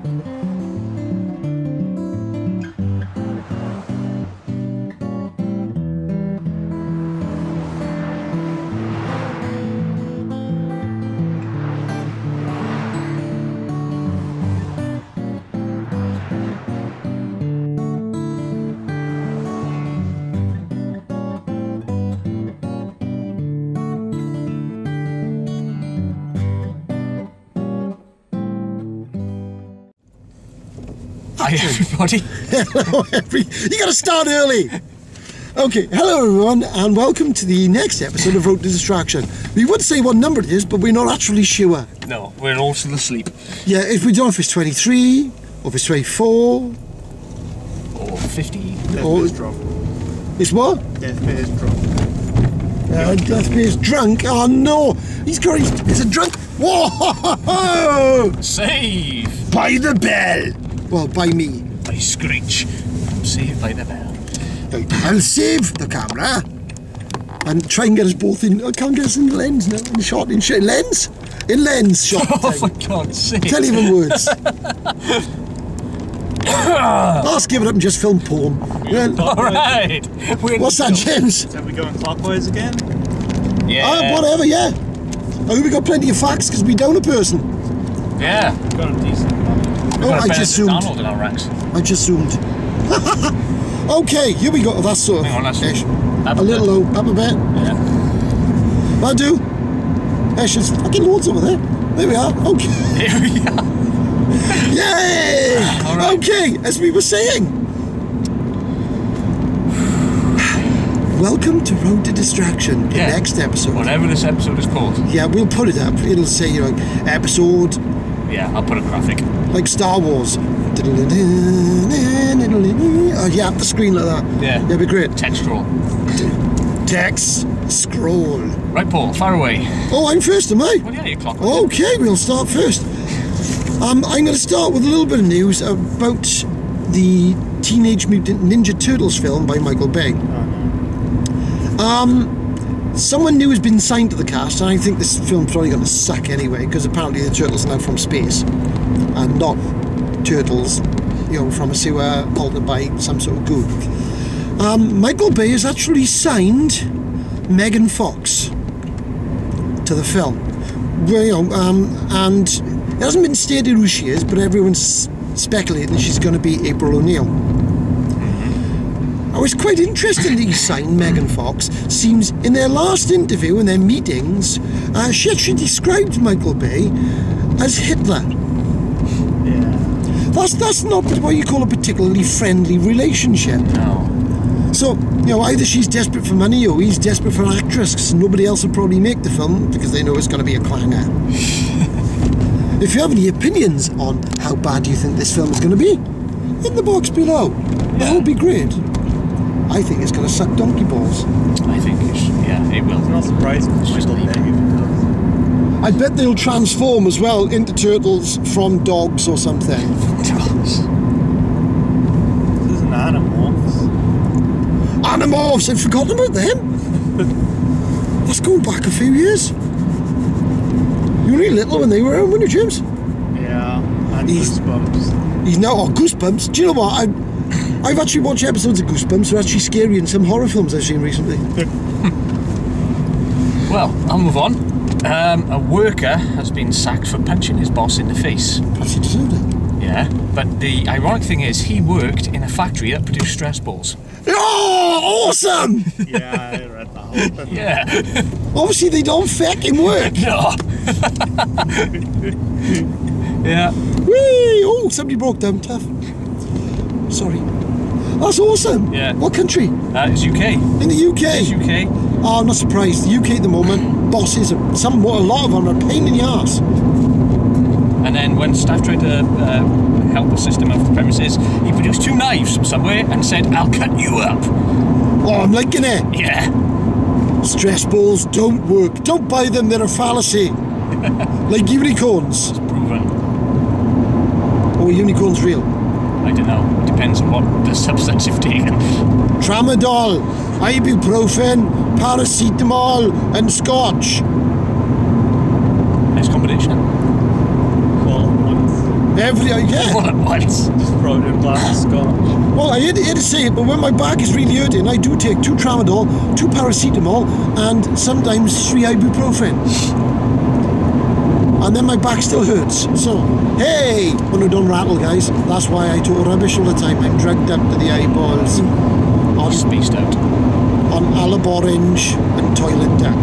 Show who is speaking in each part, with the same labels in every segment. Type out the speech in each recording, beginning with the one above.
Speaker 1: Hi everybody.
Speaker 2: Hello you gotta start early. Okay, hello everyone and welcome to the next episode of Road to Distraction. We would say what number it is, but we're not actually sure.
Speaker 1: No, we're all still asleep.
Speaker 2: Yeah, if we don't know if it's 23, or if it's 24.
Speaker 1: Or 50.
Speaker 2: Deathbeer's
Speaker 3: drunk.
Speaker 2: It's what?
Speaker 3: Deathbeer's drunk.
Speaker 2: Deathbeer's drunk? Oh no! He's a drunk. Whoa!
Speaker 1: Save!
Speaker 2: By the bell! Well, by me.
Speaker 1: By Screech. Saved by the bell.
Speaker 2: Right, I'll save the camera and try and get us both in. I can't get us in the lens now. In shot. Lens? In lens shot.
Speaker 1: Oh, for God's sake.
Speaker 2: Tell even words. Let's give it up and just film porn. Well,
Speaker 1: alright.
Speaker 2: What's that, James?
Speaker 3: So we going clockwise again?
Speaker 1: Yeah.
Speaker 2: Whatever, yeah. I think we got plenty of facts because we down a person.
Speaker 1: Yeah.
Speaker 3: We've got a decent one.
Speaker 2: Oh, I just zoomed.
Speaker 1: Donald in our ranks.
Speaker 2: I just zoomed. Okay, here we go. Oh, that's sort of.
Speaker 1: Hang on, that's
Speaker 2: ish.
Speaker 1: up
Speaker 2: A little low, up a bit.
Speaker 1: Yeah.
Speaker 2: That'll do. There's just fucking loads over there. There we are. Okay.
Speaker 1: Here we are.
Speaker 2: Yay!
Speaker 1: All right.
Speaker 2: Okay, as we were saying. Welcome to Road to Distraction, the next episode.
Speaker 1: Whatever this episode is called.
Speaker 2: Yeah, we'll put it up. It'll say, you know, episode.
Speaker 1: Yeah, I'll put a graphic.
Speaker 2: Like Star Wars. Oh, yeah, up the screen like that.
Speaker 1: Yeah.
Speaker 2: That'd be great.
Speaker 1: Text scroll.
Speaker 2: Text scroll.
Speaker 1: Right, Paul, fire away.
Speaker 2: Oh, I'm first, am I?
Speaker 1: Well, yeah, you're clockwise.
Speaker 2: Okay, we'll start first. I'm going to start with a little bit of news about the Teenage Mutant Ninja Turtles film by Michael Bay. Someone new has been signed to the cast, and I think this film's probably going to suck anyway, because apparently the turtles are now from space, and not turtles, you know, from a sewer altered by some sort of goo. Michael Bay has actually signed Megan Fox to the film. Well, you know, and it hasn't been stated who she is, but everyone's speculating that she's going to be April O'Neil. I was quite interested that he signed Megan Fox. Seems in their last interview, in their meetings, she actually described Michael Bay as Hitler.
Speaker 3: Yeah.
Speaker 2: That's not what you call a particularly friendly relationship.
Speaker 1: No.
Speaker 2: So, you know, either she's desperate for money or he's desperate for an actress, because nobody else will probably make the film because they know it's going to be a clanger. If you have any opinions on how bad you think this film is going to be, in the box below. That would be great. I think it's going to suck donkey balls.
Speaker 1: I think it will.
Speaker 3: It's not surprising. Michael Bay.
Speaker 2: I bet they'll transform as well into turtles from dogs or something.
Speaker 1: Turtles.
Speaker 3: This isn't Animorphs.
Speaker 2: Animorphs! I've forgotten about them. That's going back a few years. You were really little when they were around, weren't you, James?
Speaker 3: Yeah. And Goosebumps.
Speaker 2: He's now on Goosebumps. Do you know what? I've actually watched episodes of Goosebumps. They're actually scary in some horror films I've seen recently.
Speaker 1: Well, I'll move on. A worker has been sacked for punching his boss in the face.
Speaker 2: Perhaps he deserved it.
Speaker 1: Yeah, but the ironic thing is he worked in a factory that produced stress balls.
Speaker 2: Oh, awesome!
Speaker 3: Yeah, I read that whole thing.
Speaker 1: Yeah.
Speaker 2: Obviously they don't fucking work.
Speaker 1: No. Yeah.
Speaker 2: Whee! Oh, somebody broke down tough. Sorry. That's awesome.
Speaker 1: Yeah.
Speaker 2: What country?
Speaker 1: It's UK.
Speaker 2: In the UK.
Speaker 1: It's UK.
Speaker 2: Oh, I'm not surprised. The UK at the moment, bosses, a lot of them are a pain in the arse.
Speaker 1: And then when staff tried to help assist him off the premises, he produced 2 knives from somewhere and said, "I'll cut you up."
Speaker 2: Oh, I'm liking it.
Speaker 1: Yeah.
Speaker 2: Stress balls don't work. Don't buy them, they're a fallacy. Like unicorns.
Speaker 1: It's proven.
Speaker 2: Or unicorns real?
Speaker 1: I don't know. It depends on what the substance you've taken.
Speaker 2: Tramadol, ibuprofen, paracetamol, and scotch.
Speaker 1: Nice combination.
Speaker 3: Well, once.
Speaker 2: Yeah.
Speaker 1: All at once.
Speaker 3: Just throw it in a glass of scotch.
Speaker 2: Well, I hate to say it, but when my back is really hurting, I do take 2 tramadol, 2 paracetamol, and sometimes 3 ibuprofen. And then my back still hurts. So, hey! Oh no, don't rattle, guys. That's why I talk rubbish all the time. I'm drugged up to the eyeballs. On,
Speaker 1: Spaced out.
Speaker 2: on Alab Orange and Toilet Duck.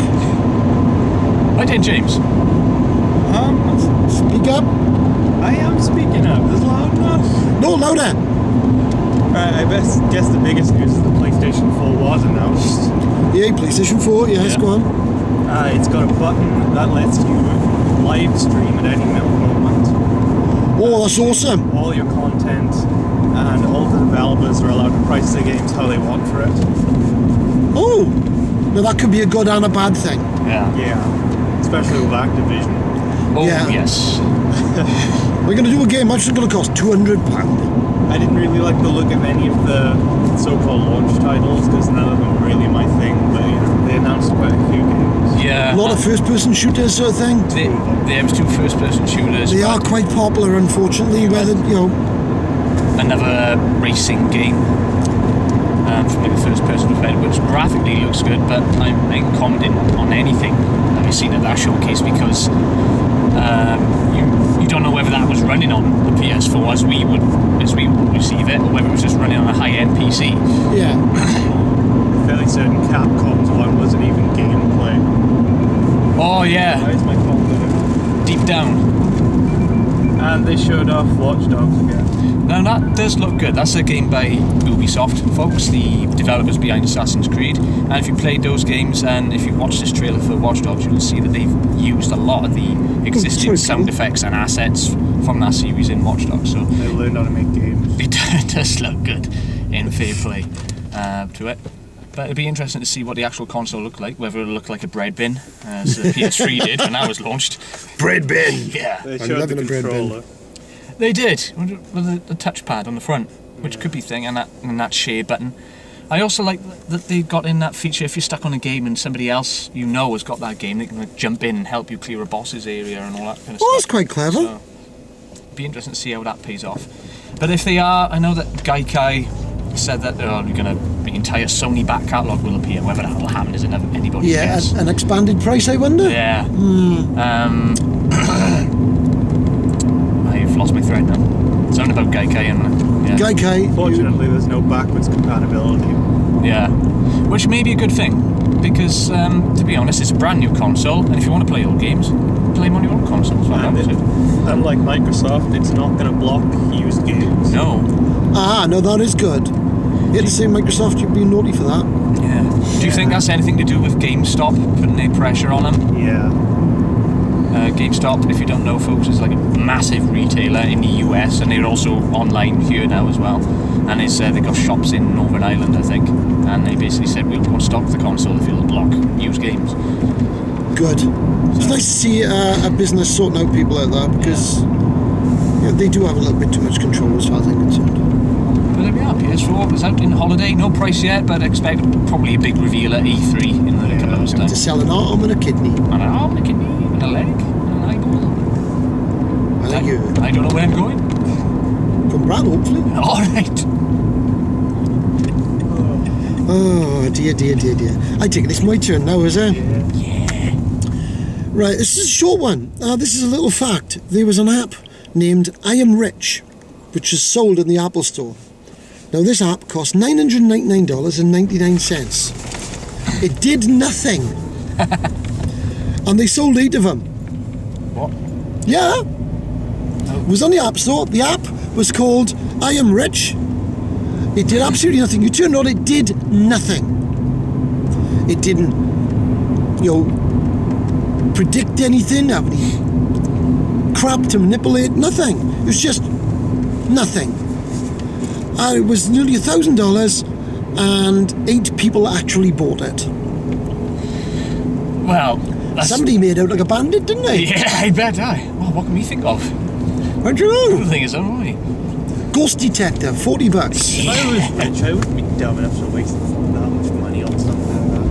Speaker 1: Right then, James.
Speaker 2: Speak up.
Speaker 3: I am speaking up. Is loud enough?
Speaker 2: No, louder.
Speaker 3: Right, I guess the biggest news is the PlayStation 4 was announced.
Speaker 2: Yeah, PlayStation 4, yes,
Speaker 1: Yeah.
Speaker 2: go on.
Speaker 3: It's got a button that lets you live stream at any moment.
Speaker 2: Oh, that's awesome.
Speaker 3: All your content, and all the developers are allowed to price their games how they want for it.
Speaker 2: Oh, now that could be a good and a bad thing.
Speaker 1: Yeah.
Speaker 3: Yeah, especially with Activision.
Speaker 1: Oh,
Speaker 2: Yeah.
Speaker 1: yes.
Speaker 2: We're going to do a game, much it's going to cost £200.
Speaker 3: I didn't really like the look of any of the so-called launch titles because none of them were really my thing. But you know, they announced quite a few games.
Speaker 1: Yeah.
Speaker 2: A lot of first-person shooters sort of thing.
Speaker 1: There was 2 first-person shooters.
Speaker 2: They are quite popular, unfortunately, whether, you know...
Speaker 1: Another racing game from like a first-person perspective, which graphically looks good, but I'm commenting on anything that I've seen at that showcase because you don't know whether that was running on the PS4 as we would receive it, or whether it was just running on a high-end PC.
Speaker 2: Yeah.
Speaker 3: Fairly certain Capcom's one wasn't even gameplay.
Speaker 1: Oh
Speaker 3: Why
Speaker 1: yeah,
Speaker 3: is my phone there?
Speaker 1: deep down.
Speaker 3: And they showed off Watch Dogs again.
Speaker 1: Now that does look good. That's a game by Ubisoft, folks, the developers behind Assassin's Creed. And if you played those games and if you watch this trailer for Watch Dogs, you will see that they've used a lot of the existing
Speaker 2: sorry,
Speaker 1: sound effects and assets from that series in Watch Dogs. So
Speaker 3: They learned how to make games.
Speaker 1: it does look good in fair play to it. But it'd be interesting to see what the actual console looked like, whether it'll look like a bread bin, as the PS3 did when that was launched.
Speaker 2: Bread bin!
Speaker 1: Yeah.
Speaker 3: They
Speaker 2: I'm
Speaker 3: showed the
Speaker 2: loving a bread bin.
Speaker 3: controller.
Speaker 1: They did, with the touchpad on the front, which could be thing, and that share button. I also like that they got in that feature, if you're stuck on a game and somebody else you know has got that game, they can like, jump in and help you clear a boss's area and all that kind of
Speaker 2: Oh,
Speaker 1: stuff.
Speaker 2: that's quite clever.
Speaker 1: So, be interesting to see how that pays off. But if they are, I know that Gaikai said that the entire Sony back catalogue will appear. Whether that will happen is anybody's
Speaker 2: Yeah,
Speaker 1: guess.
Speaker 2: an expanded price, I wonder?
Speaker 1: Yeah. I've lost my thread now. Something about Gaikai and yeah.
Speaker 2: Gaikai.
Speaker 3: Fortunately, there's no backwards compatibility.
Speaker 1: Yeah, which may be a good thing because, to be honest, it's a brand new console, and if you want to play old games, play them on your own console. That's what I
Speaker 3: And
Speaker 1: would do.
Speaker 3: unlike Microsoft, it's not going to block used games.
Speaker 1: No.
Speaker 2: Ah, no, that is good. You had to say Microsoft, you'd be naughty for that.
Speaker 1: Yeah. Do you think that's anything to do with GameStop putting their pressure on them?
Speaker 3: Yeah.
Speaker 1: GameStop, if you don't know, folks, is like a massive retailer in the US, and they're also online here now as well. And it's they've got shops in Northern Ireland, I think, and they basically said we won't stock the console if you'll block used games.
Speaker 2: Good. It's nice to see a business sorting out people like that because they do have a little bit too much control as far as I'm concerned.
Speaker 1: But there we are, PS4 is out in holiday, no price yet, but expect probably a big reveal at E3 in the couple of months' time.
Speaker 2: To sell an arm and a kidney.
Speaker 1: And an arm, a kidney, and a leg, and an eyeball.
Speaker 2: I like you.
Speaker 1: I don't know where I'm going.
Speaker 2: From Brad, hopefully.
Speaker 1: Alright.
Speaker 2: Oh, dear. I take it it's my turn now, is it?
Speaker 1: Yeah.
Speaker 2: Right, this is a short one. This is a little fact. There was an app named I Am Rich, which is sold in the Apple Store. Now, this app cost $999.99. It did nothing. And they sold 8 of them.
Speaker 1: What?
Speaker 2: Yeah. It was on the App Store. The app was called I Am Rich. It did absolutely nothing. You turned on, it did nothing. It didn't, predict anything, have any crap to manipulate, nothing. It was just nothing. And it was nearly $1,000 and 8 people actually bought it.
Speaker 1: Well, that's...
Speaker 2: Somebody made out like a bandit, didn't they?
Speaker 1: Yeah, I bet. Well, what can we think of?
Speaker 2: I don't know.
Speaker 1: The thing is, don't we?
Speaker 2: Ghost detector, $40.
Speaker 3: If I was rich, I wouldn't be dumb enough to waste that much money on something like that.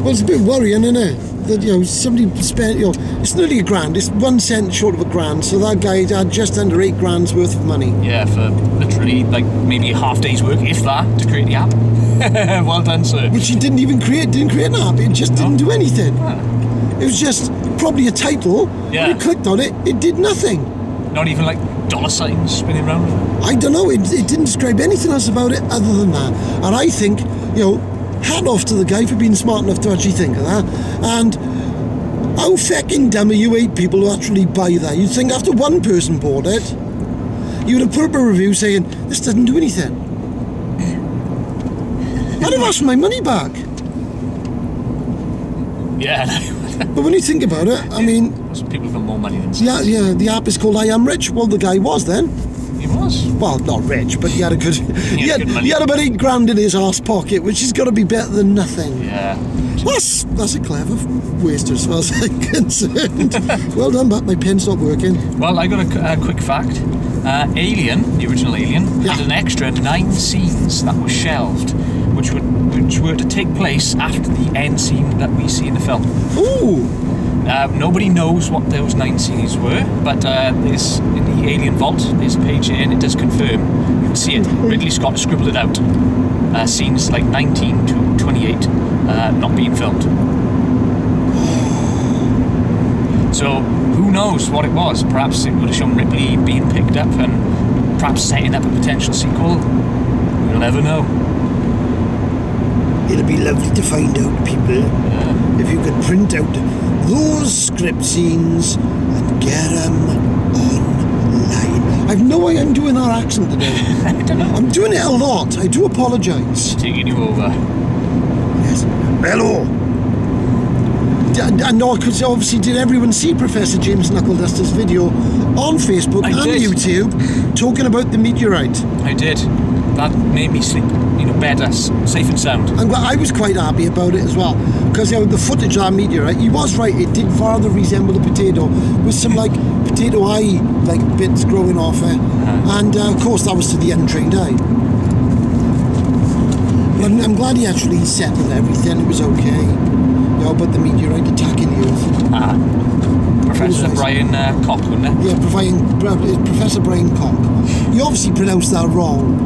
Speaker 2: Well, it's a bit worrying, isn't it? that somebody spent it's nearly £1,000. It's 1 cent short of £1,000. So that guy had just under £8,000 worth of money.
Speaker 1: Yeah, for literally like maybe a half day's work, if that, to create the app. Well done, sir.
Speaker 2: Which he didn't create an app. It just didn't do anything. It was just probably a title.
Speaker 1: Yeah.
Speaker 2: When he clicked on it, it did nothing.
Speaker 1: Not even like dollar signs spinning around.
Speaker 2: I don't know. It didn't describe anything else about it other than that. And I think, hat off to the guy for being smart enough to actually think of that. And how fucking dumb are you 8 people who actually buy that? You'd think after one person bought it, you would have put up a review saying, this doesn't do anything. I'd have asked for my money back.
Speaker 1: Yeah.
Speaker 2: But when you think about it, I mean...
Speaker 1: Some people have got more money than sense.
Speaker 2: Yeah, the app is called I Am Rich. Well, the guy was then.
Speaker 1: He was?
Speaker 2: Well, not rich, but he had a good...
Speaker 1: He had
Speaker 2: about £8,000 in his arse pocket, which has got to be better than nothing.
Speaker 1: Yeah.
Speaker 2: That's a clever waster as far as I'm concerned. Well done, but my pen's not working.
Speaker 1: Well, I got a quick fact. Alien, the original Alien, had an extra 9 scenes that were shelved, which were to take place after the end scene that we see in the film.
Speaker 2: Ooh!
Speaker 1: Nobody knows what those 9 scenes were, but there's in the Alien Vault, there's a page here and it does confirm. You can see it. Ridley Scott has scribbled it out. Scenes like 19 to 28 not being filmed. So who knows what it was? Perhaps it would have shown Ripley being picked up and perhaps setting up a potential sequel. We'll never know.
Speaker 2: It'll be lovely to find out, people. If you could print out those script scenes and get them online. I've no way I'm doing that accent today.
Speaker 1: I don't know.
Speaker 2: I'm doing it a lot. I do apologise.
Speaker 1: Taking you over.
Speaker 2: Yes. Hello. I know, because obviously, did everyone see Professor James Knuckleduster's video on Facebook and YouTube talking about the meteorite?
Speaker 1: I did. That made me sleep, better, safe and sound.
Speaker 2: And I was quite happy about it as well, because the footage of that meteorite, he was right, it did rather resemble a potato, with some potato eye bits growing off it. And of course that was to the untrained eye. But I'm glad he actually settled everything, it was okay. But the meteorite attacking the Earth.
Speaker 1: Professor Brian Cock, wasn't it?
Speaker 2: Yeah, Professor Brian Cock. You obviously pronounced that wrong.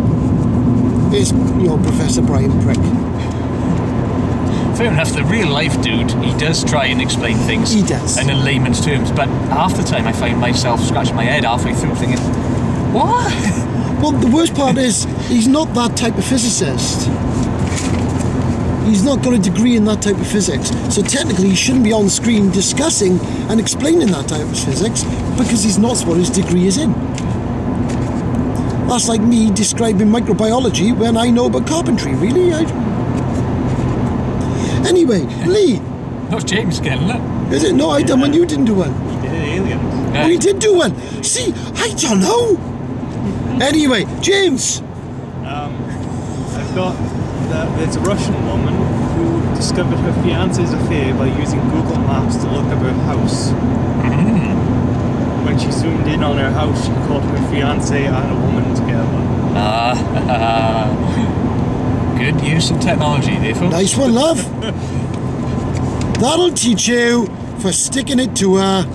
Speaker 2: It's Professor Brian Prick.
Speaker 1: Fair enough, the real life dude, he does try and explain things.
Speaker 2: He does.
Speaker 1: In layman's terms, but half the time I find myself scratching my head halfway through thinking, what?
Speaker 2: Well, the worst part is, he's not that type of physicist. He's not got a degree in that type of physics. So technically he shouldn't be on screen discussing and explaining that type of physics, because he's not what his degree is in. That's like me describing microbiology when I know about carpentry, really. Anyway, Lee.
Speaker 1: That was James again, isn't it?
Speaker 2: Is it? No, I done one, you didn't do one.
Speaker 3: He did Aliens.
Speaker 1: Yeah.
Speaker 2: Oh, he did do one. See, I don't know. Anyway, James.
Speaker 3: I've got there's a Russian woman who discovered her fiance's affair by using Google Maps to look up her house. When she zoomed in on her house, she caught her fiance and a woman together.
Speaker 1: Good use of technology there, folks.
Speaker 2: Nice one, love. That'll teach you for sticking it to her.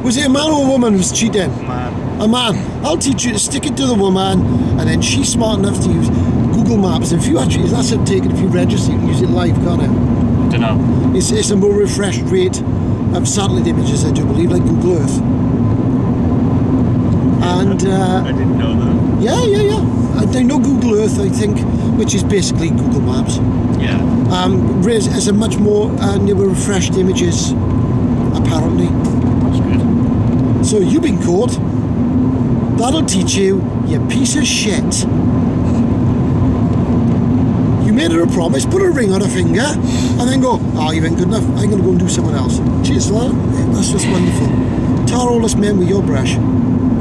Speaker 2: Was it a man or a woman who was cheating?
Speaker 3: Man.
Speaker 2: A man. I'll teach you to stick it to the woman, and then she's smart enough to use Google Maps. If you actually, that's a taken if you register, you can use it live, can't it?
Speaker 1: Don't know.
Speaker 2: It's a more refreshed rate of satellite images, I do believe, like Google Earth. And
Speaker 3: I didn't know that.
Speaker 2: yeah. I know Google Earth, I think, which is basically Google Maps.
Speaker 1: Yeah.
Speaker 2: Has a much more newer, refreshed images, apparently.
Speaker 1: That's good.
Speaker 2: So you've been caught. That'll teach you, you piece of shit. You made her a promise, put a ring on her finger, and then go, oh, you ain't good enough, I'm going to go and do someone else. Cheers for that. That's just wonderful. Tar all us men with your brush.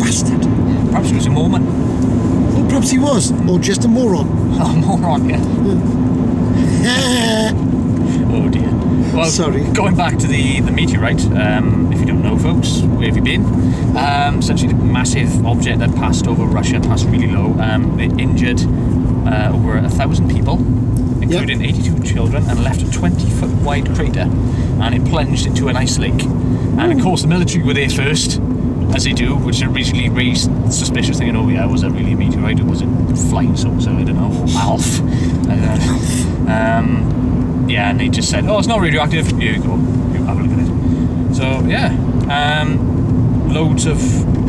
Speaker 2: Bastard.
Speaker 1: Perhaps he was a Mormon.
Speaker 2: Well, perhaps he was, or just a moron.
Speaker 1: Oh, moron, yeah. Oh dear. Well,
Speaker 2: sorry.
Speaker 1: Going back to the meteorite, if you don't know, folks, where have you been? Essentially, a massive object that passed over Russia, passed really low. It injured over 1,000 people, including 82 children, and left a 20-foot wide crater, and it plunged into an ice lake. And of course, the military were there first, as they do, which originally raised suspicious, thinking, oh yeah, was it really a meteorite, or was it flying saucer? I don't know, or ALF. I don't know. Yeah, and they just said, oh, it's not radioactive. Here you go, you have a look at it. So yeah, loads of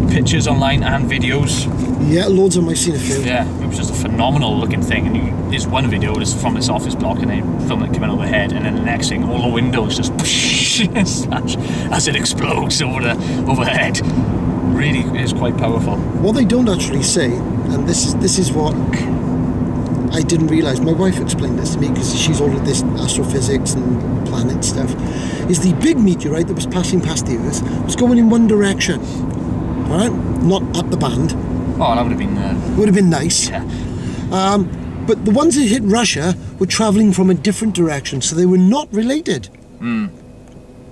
Speaker 1: pictures online and videos.
Speaker 2: Yeah, loads of them. I've seen a few.
Speaker 1: Yeah, it was just a phenomenal looking thing. And there's one video that's from this office block, and they film it coming overhead, and then the next thing, all the windows just as it explodes overhead. Really is quite powerful.
Speaker 2: What they don't actually say, and this is what I didn't realise. My wife explained this to me because she's all of this astrophysics and planet stuff. Is the big meteorite that was passing past the Earth was going in one direction, right? Not at the band.
Speaker 1: Oh, that would have been...
Speaker 2: would have been nice.
Speaker 1: Yeah.
Speaker 2: But the ones that hit Russia were travelling from a different direction, so they were not related.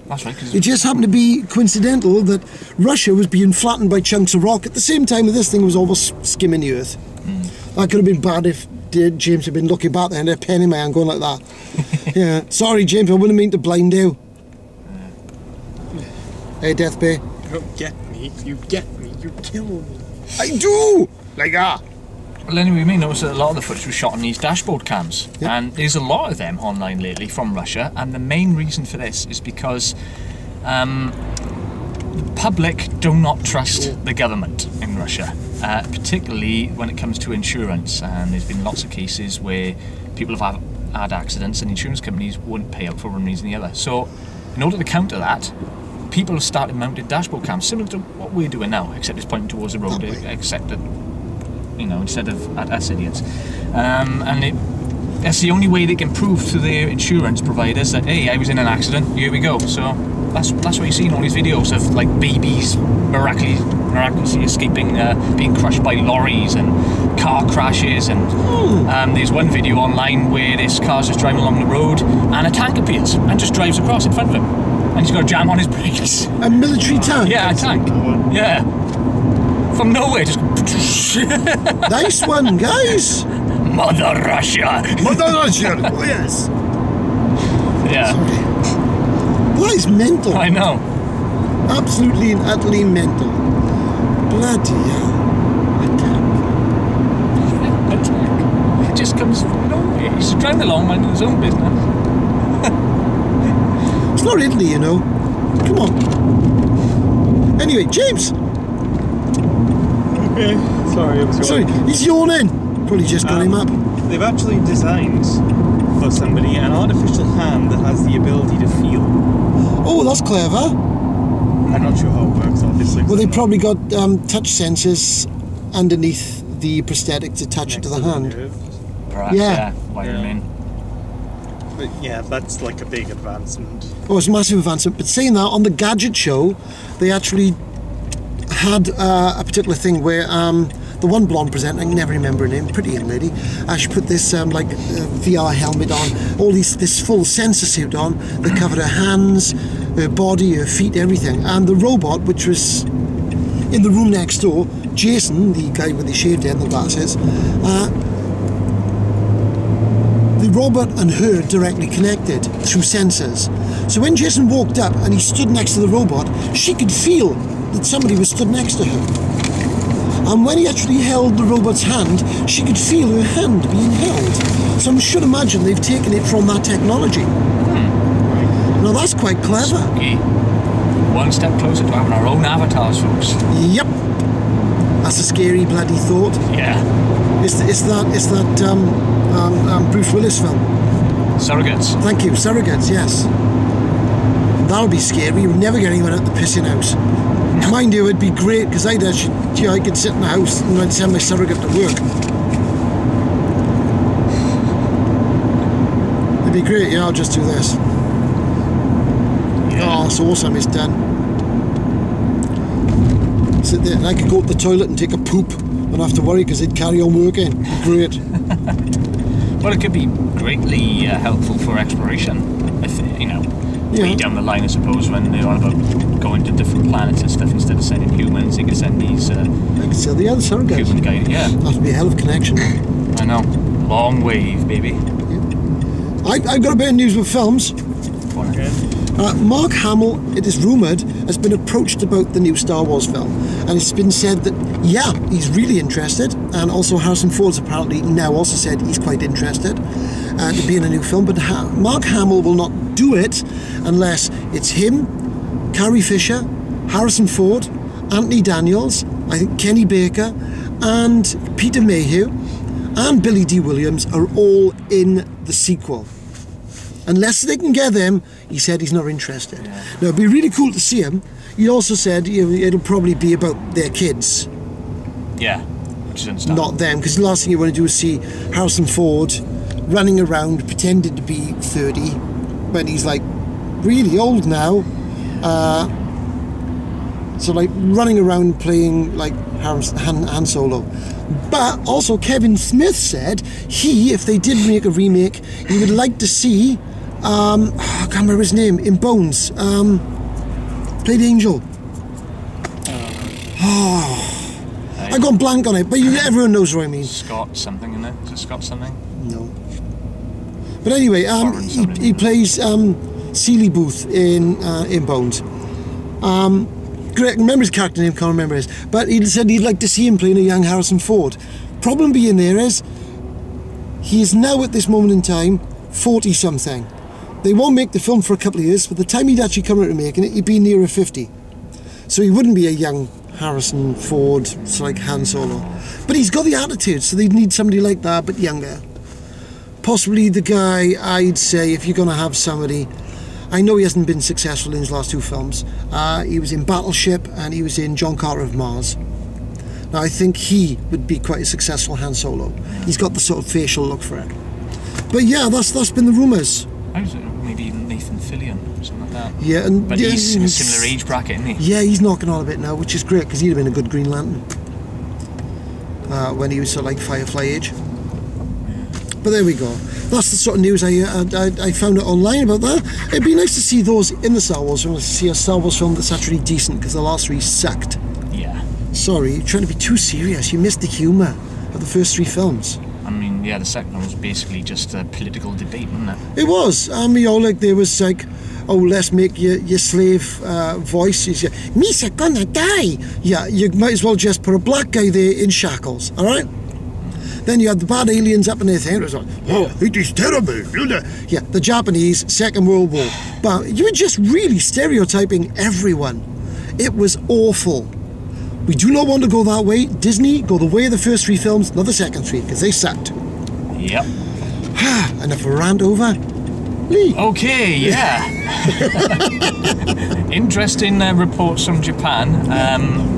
Speaker 1: That's right.
Speaker 2: It just happened to be coincidental that Russia was being flattened by chunks of rock at the same time that this thing was almost skimming the Earth. That could have been bad if James had been looking back there and a pen in my hand going like that. Yeah, sorry James, I wouldn't mean to blind you. Hey Death Bay.
Speaker 3: You don't get me, you kill me.
Speaker 2: I do! Like that.
Speaker 1: Well, anyway, we may notice that a lot of the footage was shot on these dashboard cams, and there's a lot of them online lately from Russia, and the main reason for this is because the public do not trust the government in Russia, particularly when it comes to insurance, and there's been lots of cases where people have had accidents and insurance companies wouldn't pay out for one reason or the other. So in order to counter that, people have started mounted dashboard cams, similar to what we're doing now, except it's pointing towards the road, except that, you know, instead of at us idiots. That's the only way they can prove to their insurance providers that, hey, I was in an accident, here we go. So that's what you see in all these videos of like babies miraculously escaping being crushed by lorries and car crashes, and there's one video online where this car's just driving along the road and a tank appears and just drives across in front of him, and he's got to jam on his brakes.
Speaker 2: A military tank?
Speaker 1: Yeah, a tank. Yeah. From nowhere, just...
Speaker 2: Nice one, guys!
Speaker 1: Mother Russia!
Speaker 2: Mother Russia! Oh, yes!
Speaker 1: Yeah.
Speaker 2: Sorry. That is mental.
Speaker 1: I know.
Speaker 2: Absolutely and utterly mental. Bloody hell.
Speaker 1: A tank. It just comes from nowhere. He's just driving along, minding his own business.
Speaker 2: It's not Italy, you know. Come on. Anyway, James!
Speaker 3: Okay, sorry, I was
Speaker 2: Sorry, he's yawning. Probably just got him up.
Speaker 3: They've actually designed for somebody an artificial hand that has the ability to feel.
Speaker 2: Oh, that's clever.
Speaker 3: I'm not sure how it works, obviously.
Speaker 2: Well, they probably got touch sensors underneath the prosthetics attached to the hand.
Speaker 1: Perhaps, yeah. Wiring.
Speaker 3: But yeah, that's like a big advancement.
Speaker 2: Oh, it's a massive advancement. But saying that, on the Gadget show, they actually had a particular thing where the one blonde presenter, I can never remember her name, pretty young lady, she put this VR helmet on, this full sensor suit on that covered her hands, her body, her feet, everything. And the robot, which was in the room next door, Jason, the guy with the shaved head and the glasses, the robot and her directly connected through sensors. So when Jason walked up and he stood next to the robot, she could feel that somebody was stood next to her. And when he actually held the robot's hand, she could feel her hand being held. So I should imagine they've taken it from that technology. Now that's quite clever.
Speaker 1: Spooky. One step closer to having our own avatars, folks.
Speaker 2: Yep. That's a scary bloody thought.
Speaker 1: Yeah.
Speaker 2: It's that Bruce Willis film.
Speaker 1: Surrogates.
Speaker 2: Thank you, Surrogates, yes. That would be scary. You would never get anyone out the pissing house. Mind you, it'd be great because I could sit in the house and I'd send my surrogate to work. It'd be great. Yeah, I'll just do this.
Speaker 1: Yeah.
Speaker 2: Oh, it's awesome. It's done. Sit there and I could go to the toilet and take a poop and not have to worry because they'd carry on working. Great.
Speaker 1: Well, it could be greatly helpful for exploration, if, way down the line, I suppose, when they're on about going to different planets and stuff. Instead of sending humans, they can send these
Speaker 2: I can sell the other surrogates.
Speaker 1: human guide. Yeah.
Speaker 2: That would be a hell of a connection.
Speaker 1: I know. Long wave, baby.
Speaker 2: Yeah. I've got a bit of news with films.
Speaker 3: Okay.
Speaker 2: Mark Hamill, it is rumoured, has been approached about the new Star Wars film. And it's been said that, yeah, he's really interested. And also Harrison Ford's apparently now also said he's quite interested to be in a new film. But Mark Hamill will not do it unless it's him, Carrie Fisher, Harrison Ford, Anthony Daniels, I think Kenny Baker, and Peter Mayhew, and Billy D. Williams are all in the sequel. Unless they can get them, he said he's not interested.
Speaker 1: Yeah.
Speaker 2: Now, it'd be really cool to see him. He also said it'll probably be about their kids,
Speaker 1: Yeah, which is understandable.
Speaker 2: not them, because the last thing you want to do is see Harrison Ford running around pretending to be 30 when he's like really old now. So like running around playing like Han Solo. But also Kevin Smith said if they did make a remake, he would like to see I can't remember his name, in Bones, played Angel. I've gone blank on it, but everyone knows what I mean.
Speaker 1: Scott something, isn't it? Is it Scott something?
Speaker 2: No. But anyway, he plays Seeley Booth in Bones. Great, remember his character name, can't remember his. But he said he'd like to see him playing a young Harrison Ford. Problem being there is, he is now at this moment in time 40-something. They won't make the film for a couple of years, but the time he'd actually come around to making it, he'd be nearer 50. So he wouldn't be a young Harrison Ford, it's like Han Solo. But he's got the attitude, so they'd need somebody like that, but younger. Possibly the guy, I'd say, if you're going to have somebody... I know he hasn't been successful in his last two films. He was in Battleship and he was in John Carter of Mars. Now I think he would be quite a successful Han Solo. He's got the sort of facial look for it. But yeah, that's been the rumours.
Speaker 1: I was maybe Nathan Fillion or something like that.
Speaker 2: Yeah, and
Speaker 1: but he's in a similar age bracket, isn't he?
Speaker 2: Yeah, he's knocking on a bit now, which is great because he'd have been a good Green Lantern when he was sort of like Firefly age. But there we go. That's the sort of news I found out online about that. It'd be nice to see those in the Star Wars film, to see a Star Wars film that's actually decent, because the last three sucked.
Speaker 1: Yeah.
Speaker 2: Sorry, you're trying to be too serious. You missed the humour of the first three films.
Speaker 1: I mean, yeah, the second one was basically just a political debate, wasn't it?
Speaker 2: It was. Like there was like, oh, let's make your slave voice. Misa gonna die. Yeah, you might as well just put a black guy there in shackles, alright? Then you had the bad aliens up in their thing. It was like, oh, it is terrible. Yeah, the Japanese, Second World War. But you were just really stereotyping everyone. It was awful. We do not want to go that way. Disney, go the way of the first three films, not the second three, because they sucked.
Speaker 1: Yep.
Speaker 2: Enough of a rant over. Lee.
Speaker 1: Okay, yeah. Interesting reports from Japan.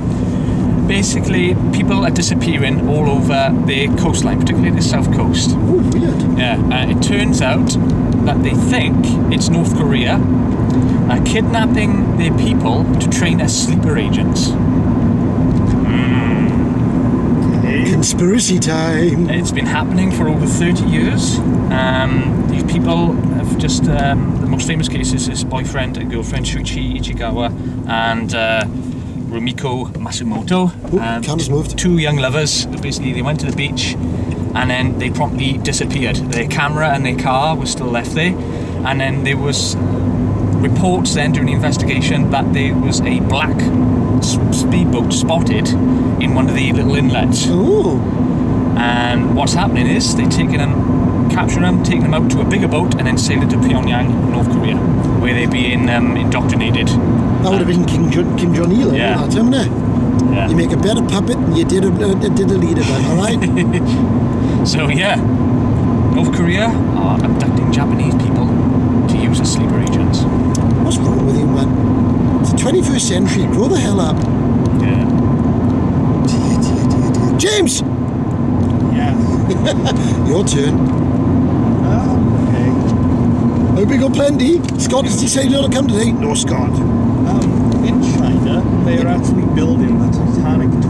Speaker 1: Basically, people are disappearing all over the coastline, particularly the south coast.
Speaker 2: Oh, weird.
Speaker 1: Yeah, it turns out that they think it's North Korea kidnapping their people to train as sleeper agents.
Speaker 2: Conspiracy time.
Speaker 1: It's been happening for over 30 years. These people have just, the most famous case is his boyfriend and girlfriend, Shuichi Ichigawa, and Rumiko Matsumoto.
Speaker 2: Camera's moved.
Speaker 1: Two young lovers. Basically, they went to the beach and then they promptly disappeared. Their camera and their car was still left there. And then there was reports then during the investigation that there was a black speedboat spotted in one of the little inlets.
Speaker 2: Oh.
Speaker 1: And what's happening is they're taking them, capturing them, taking them out to a bigger boat, and then sailing to Pyongyang, North Korea, where they're being indoctrinated.
Speaker 2: That would have been Kim Jong-il,
Speaker 1: yeah.
Speaker 2: That time, wouldn't it?
Speaker 1: Yeah.
Speaker 2: You make a better puppet and you did a lead of it, alright?
Speaker 1: So yeah, North Korea are abducting Japanese people to use as sleeper agents.
Speaker 2: What's wrong with you, man? It's the 21st century, grow the hell up.
Speaker 1: Yeah.
Speaker 2: Dear. James!
Speaker 3: Yeah.
Speaker 2: Your turn.
Speaker 3: Okay.
Speaker 2: Hope you got plenty. Scott has decided not to come today. No, Scott.
Speaker 3: In China, they are actually building the Titanic 2.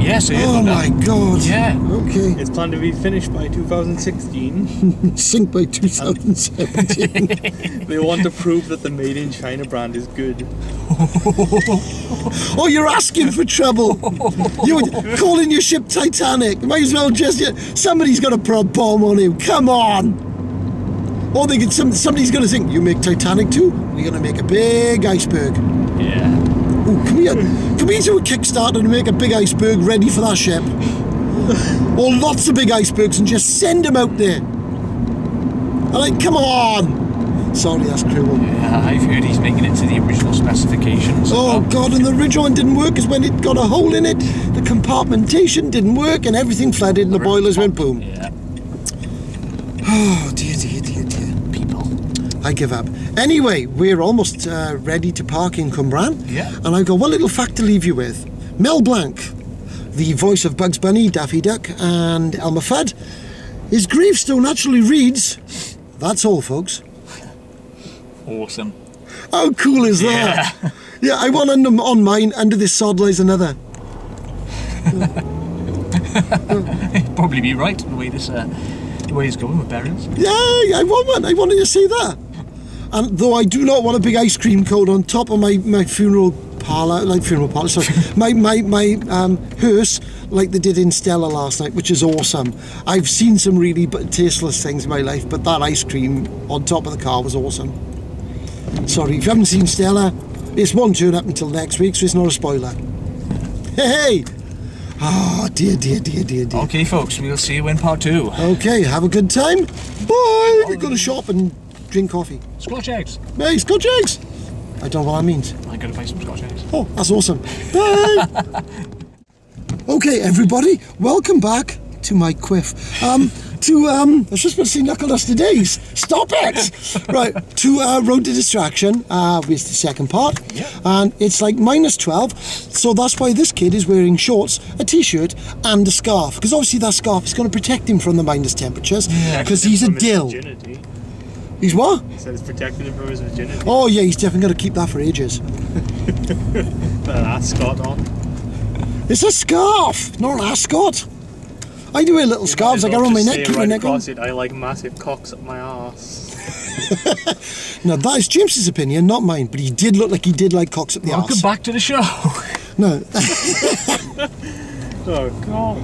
Speaker 1: Yes, it is.
Speaker 2: Oh my god.
Speaker 1: Yeah.
Speaker 2: Okay.
Speaker 3: It's planned to be finished by 2016.
Speaker 2: Sink by 2017.
Speaker 3: They want to prove that the Made in China brand is good.
Speaker 2: Oh, you're asking for trouble. You're calling your ship Titanic. Might as well just... Somebody's got to put a bomb on him. Come on. Or they could, somebody's going to think, you make Titanic 2, we're going to make a big iceberg.
Speaker 1: Yeah.
Speaker 2: Ooh, can we do a Kickstarter and make a big iceberg ready for that ship? Or lots of big icebergs and just send them out there. I'm like, come on! Sorry, that's cruel.
Speaker 1: Yeah, I've heard he's making it to the original specifications.
Speaker 2: Oh God, and the original one didn't work because when it got a hole in it, the compartmentation didn't work and everything flooded and the boilers went boom.
Speaker 1: Yeah.
Speaker 2: Oh dear, dear, dear, dear.
Speaker 1: People.
Speaker 2: I give up. Anyway, we're almost ready to park in Cwmbran.
Speaker 1: Yeah.
Speaker 2: And I've got one little fact to leave you with. Mel Blanc, the voice of Bugs Bunny, Daffy Duck and Elmer Fudd, his gravestone actually reads, "That's all, folks."
Speaker 1: Awesome.
Speaker 2: How cool is that?
Speaker 1: Yeah.
Speaker 2: Yeah, I want on mine, under this sod lies another.
Speaker 1: You'd probably be right the way this, the way it's going with burials.
Speaker 2: Yeah, I want one. I wanted to see that. And though I do not want a big ice cream cone on top of my funeral parlour, sorry, my hearse, like they did in Stella last night, which is awesome. I've seen some really tasteless things in my life, but that ice cream on top of the car was awesome. Sorry, if you haven't seen Stella, it's won't turn up until next week, so it's not a spoiler. Hey! Oh, dear, dear, dear, dear, dear.
Speaker 1: Okay, folks, we'll see you in part 2.
Speaker 2: Okay, have a good time. Bye! We go to shop and drink coffee.
Speaker 1: Scotch eggs.
Speaker 2: Hey, Scotch eggs! I don't know what that means.
Speaker 1: I'm going to buy some Scotch eggs.
Speaker 2: Oh, that's awesome. Bye! Okay, everybody, welcome back to my quiff. I was just about to say Knuckle Duster Days. Stop it! Right, to Road to Distraction, with the second part.
Speaker 1: Yeah.
Speaker 2: And it's like -12, so that's why this kid is wearing shorts, a t-shirt, and a scarf. Because obviously that scarf is going to protect him from the minus temperatures. Because he's a dill. He's what?
Speaker 3: He said it's protecting him from his virginity.
Speaker 2: Oh yeah, he's definitely got to keep that for ages.
Speaker 3: Put an ascot on.
Speaker 2: It's a scarf, not an ascot. I do wear little scarves like around my neck, keep my neck on.
Speaker 3: I like massive cocks up my arse.
Speaker 2: Now that is James's opinion, not mine. But he did look like he did like cocks up the arse.
Speaker 1: Welcome back to the show.
Speaker 2: No.
Speaker 3: Oh God.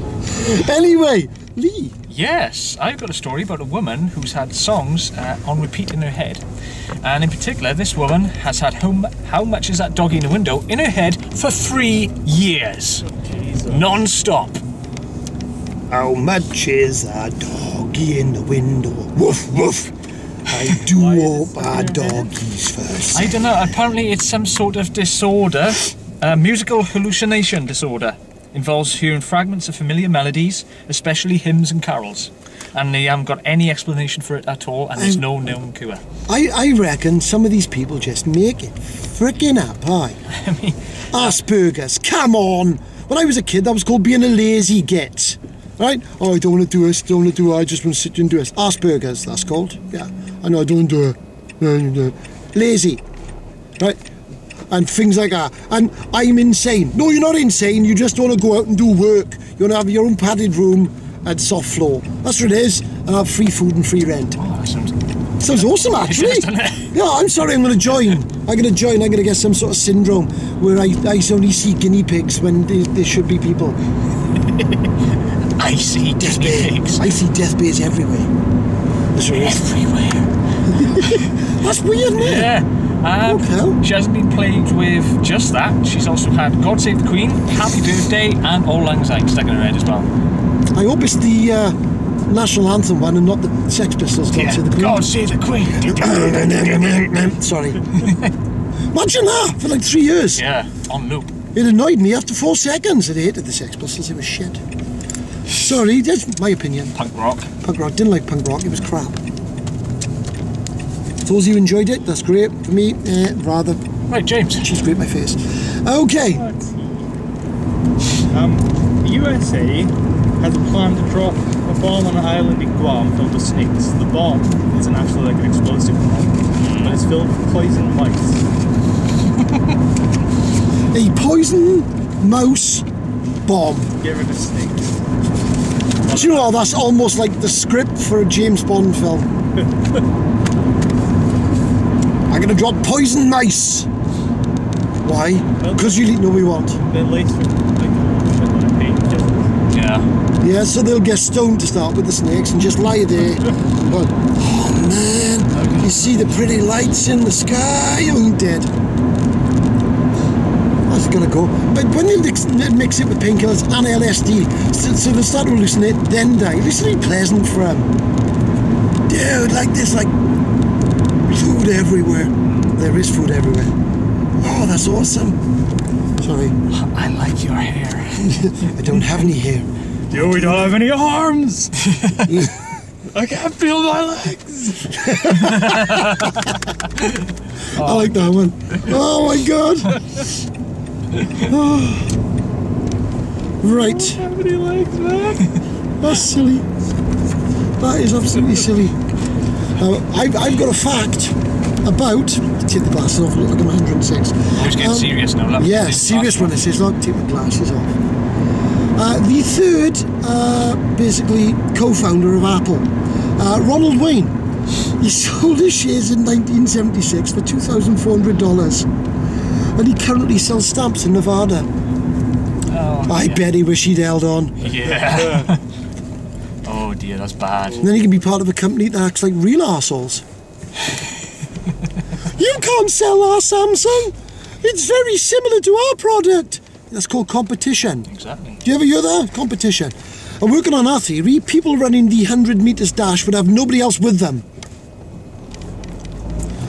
Speaker 2: Anyway, Lee.
Speaker 1: Yes, I've got a story about a woman who's had songs on repeat in her head. And in particular, this woman has had How Much Is That Doggy in the Window in her head for 3 years.
Speaker 3: Jesus.
Speaker 1: Non-stop.
Speaker 2: How much is that doggy in the window? Woof woof. I do hope our doggies first.
Speaker 1: I don't know, apparently it's some sort of disorder, musical hallucination disorder. Involves hearing fragments of familiar melodies, especially hymns and carols. And they haven't got any explanation for it at all, and there's no known cure.
Speaker 2: I reckon some of these people just make it frickin' up, aye.
Speaker 1: I mean,
Speaker 2: Asperger's, come on! When I was a kid, that was called being a lazy git. Right? Oh, I don't want to do this, don't want to do it, I just want to sit and do this. Asperger's, that's called. Yeah. I know, I don't do it. Lazy. Right? And things like that. And I'm insane. No, you're not insane, you just want to go out and do work. You want to have your own padded room and soft floor. That's what it is. And have free food and free rent.
Speaker 1: oh, that
Speaker 2: Sounds awesome, actually.
Speaker 1: It does, doesn't it?
Speaker 2: Yeah, I'm sorry, I'm going to join. I'm going to get some sort of syndrome where I only see guinea pigs when there should be people.
Speaker 1: I see guinea pigs.
Speaker 2: I see deathbears everywhere. That's right.
Speaker 1: Everywhere.
Speaker 2: That's weird, isn't it?
Speaker 1: Yeah.
Speaker 2: Okay.
Speaker 1: She hasn't been plagued with just that. She's also had God Save the Queen, Happy Birthday, and Auld Lang Syne stuck in her head as well.
Speaker 2: I hope it's the national anthem one and not the Sex Pistols. God Save the Queen.
Speaker 1: God Save the Queen.
Speaker 2: Sorry. Imagine that for like 3 years.
Speaker 1: Yeah, on loop.
Speaker 2: It annoyed me after 4 seconds. I hated the Sex Pistols. It was shit. Sorry, that's my opinion.
Speaker 1: Punk rock.
Speaker 2: Punk rock. Didn't like punk rock. It was crap. Those of you enjoyed it, that's great. For me, rather.
Speaker 1: Right, James.
Speaker 2: She's great, my face. Okay.
Speaker 3: USA has a plan to drop a bomb on an island in Guam filled with snakes. The bomb is an actual like explosive bomb, but it's filled with poison mice.
Speaker 2: A poison mouse bomb.
Speaker 3: Get rid of snakes.
Speaker 2: Do you know, that's almost like the script for a James Bond film. I'm gonna drop poison mice. Why? Because you know we want.
Speaker 3: They're laced with like paint.
Speaker 1: Yeah.
Speaker 2: Yeah, so they'll get stoned to start with the snakes and just lie there Well, oh man, you see the pretty lights in the sky? You ain't dead. That's gonna go. But when you mix it with painkillers and LSD, so they start to hallucinate, then die. This will be pleasant for him. Dude, like this, like food everywhere. There is food everywhere. Oh, that's awesome. Sorry.
Speaker 1: I like your hair.
Speaker 2: I don't have any hair.
Speaker 3: Yo, we don't have any arms! I can't feel my legs!
Speaker 2: I like that one. Oh my god! Oh. Right.
Speaker 3: I don't have any legs, man!
Speaker 2: That's silly. That is absolutely silly. I've got a fact about. Take the glasses off, look like I'm 106.
Speaker 1: I was getting serious now.
Speaker 2: Yeah, serious one. It says, look, take the glasses off. The third, basically, co-founder of Apple, Ronald Wayne, he sold his shares in 1976 for $2,400, and he currently sells stamps in Nevada.
Speaker 1: Oh,
Speaker 2: I bet he wish he'd held on.
Speaker 1: Yeah. Oh dear, that's bad.
Speaker 2: And then he can be part of a company that acts like real arseholes. You can't sell our Samsung. It's very similar to our product. That's called competition.
Speaker 1: Exactly.
Speaker 2: Do you ever hear that? Competition. And working on our theory, people running the 100 metres dash would have nobody else with them.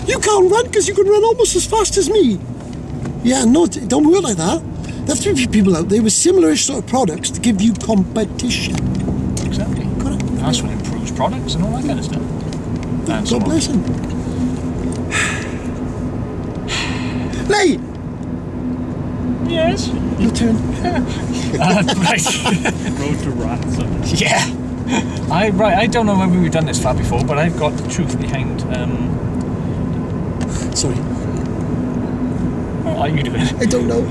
Speaker 2: You can't run because you can run almost as fast as me. Yeah, no, it don't work like that. There have to be people out there with similar-ish sort of products to give you competition.
Speaker 1: Exactly. That's what improves products and all that kind of stuff. And so
Speaker 2: God bless him. Lee!
Speaker 1: Yes.
Speaker 2: Your turn.
Speaker 1: Right.
Speaker 3: Road to ransom.
Speaker 1: Yeah. I don't know whether we've done this far before, but I've got the truth behind.
Speaker 2: Sorry.
Speaker 1: What are you doing?
Speaker 2: I don't know.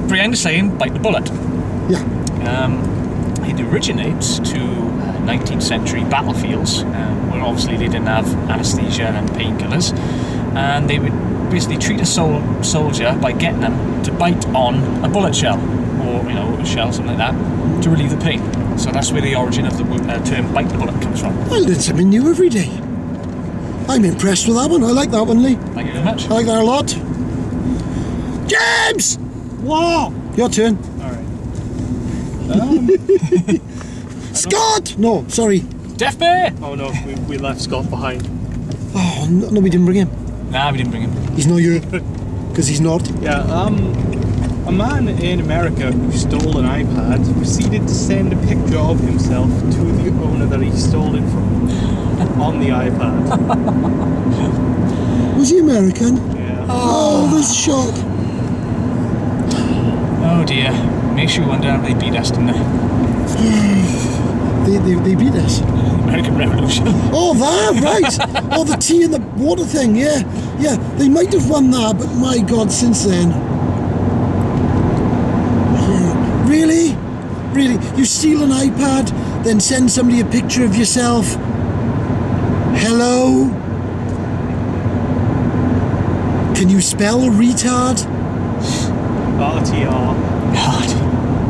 Speaker 1: Behind the saying, bite the bullet.
Speaker 2: Yeah.
Speaker 1: It originates to 19th century battlefields, where obviously they didn't have anaesthesia and painkillers, and they would basically treat a soldier by getting them to bite on a bullet shell, or a shell, something like that, to relieve the pain. So that's where the origin of the term "bite the bullet" comes from.
Speaker 2: I learn something new every day. I'm impressed with that one. I like that one, Lee.
Speaker 1: Thank you very much.
Speaker 2: I like that a lot. James!
Speaker 3: Whoa!
Speaker 2: Your turn.
Speaker 3: Alright.
Speaker 2: Scott! No, sorry.
Speaker 1: Deaf Bear!
Speaker 3: Oh no, we left Scott behind.
Speaker 2: Oh, no, we didn't bring him.
Speaker 1: Nah, we didn't bring him.
Speaker 2: He's not you. Because he's not.
Speaker 3: Yeah, a man in America who stole an iPad proceeded to send a picture of himself to the owner that he stole it from on the iPad.
Speaker 2: Was he American?
Speaker 3: Yeah.
Speaker 2: Oh, this shock.
Speaker 1: Oh dear. Makes you wonder how they beat us, didn't they?
Speaker 2: They beat us.
Speaker 1: American Revolution.
Speaker 2: Oh, that, right. Oh, the tea and the water thing, yeah. Yeah, they might have won that, but my God, since then. Really? Really? You steal an iPad, then send somebody a picture of yourself? Hello? Can you spell retard?
Speaker 3: RTR.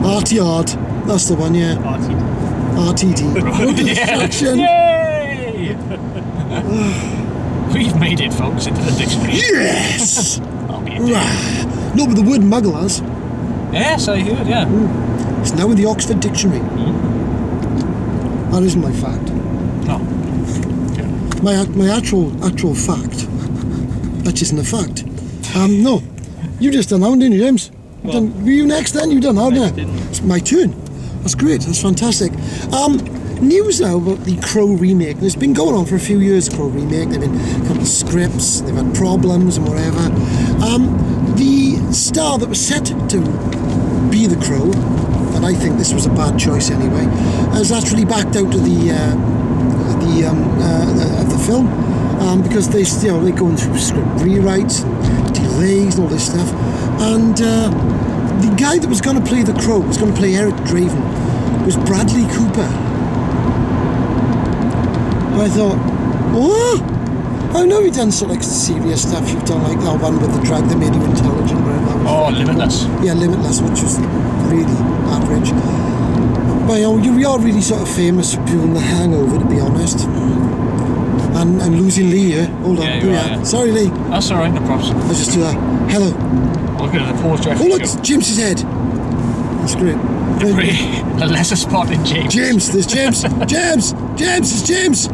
Speaker 2: RTR. That's the one, yeah.
Speaker 3: RTD.
Speaker 2: RTD. Road to destruction.
Speaker 1: Yay! We've made it, folks, into the dictionary.
Speaker 2: Yes!
Speaker 1: I'll be a
Speaker 2: No, but the word muggle has.
Speaker 1: Yes, I heard, yeah.
Speaker 2: It's now in the Oxford Dictionary. That isn't my fact.
Speaker 1: No. Yeah.
Speaker 2: My actual fact. That isn't a fact. No. You just done that one, didn't you, James?
Speaker 3: Well,
Speaker 2: Were you next then? You done that,
Speaker 3: I
Speaker 2: haven't you?
Speaker 3: didn't.
Speaker 2: It's my turn. That's great. That's fantastic. News now about the Crow remake. It's been going on for a few years, Crow remake. They've been a couple of scripts, they've had problems and whatever. The star that was set to be the Crow, and I think this was a bad choice anyway, has actually backed out of the film because they're going through script rewrites, and delays, and all this stuff. And the guy that was going to play the Crow, was going to play Eric Draven, was Bradley Cooper. I thought, what? I know you've done sort of like serious stuff. You've done like that one with the drug that made you intelligent. Right?
Speaker 1: Oh, Limitless.
Speaker 2: Yeah, Limitless, which was really average. But we are really sort of famous for doing The Hangover, to be honest. And losing Lee here. Hold on.
Speaker 1: Yeah, you are, yeah.
Speaker 2: Sorry, Lee.
Speaker 1: That's alright, no problems.
Speaker 2: I'll just do that. Hello.
Speaker 1: Look at the pause Jeff.
Speaker 2: Oh, look, it's James's head. That's great.
Speaker 1: The lesser spotted James.
Speaker 2: James, there's James. James, it's James.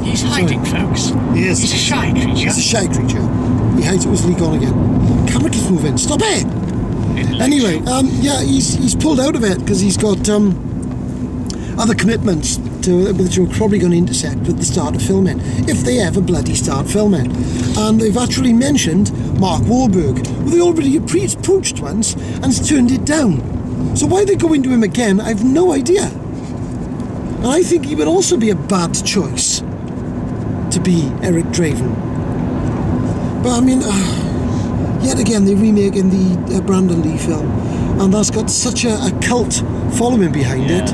Speaker 1: He's hiding, folks.
Speaker 2: He is.
Speaker 1: He's a shy creature.
Speaker 2: He's a shy creature. He hides it. Was Lee gone again? Camera keeps moving. Stop it. Anyway, yeah, he's pulled out of it because he's got other commitments which we're probably going to intersect with the start of filming, if they ever bloody start filming. And they've actually mentioned Mark Wahlberg. Well, they already approached once and turned it down. So why they go into him again, I have no idea. And I think he would also be a bad choice to be Eric Draven. But I mean, yet again, they're remaking the Brandon Lee film, and that's got such a cult following behind it.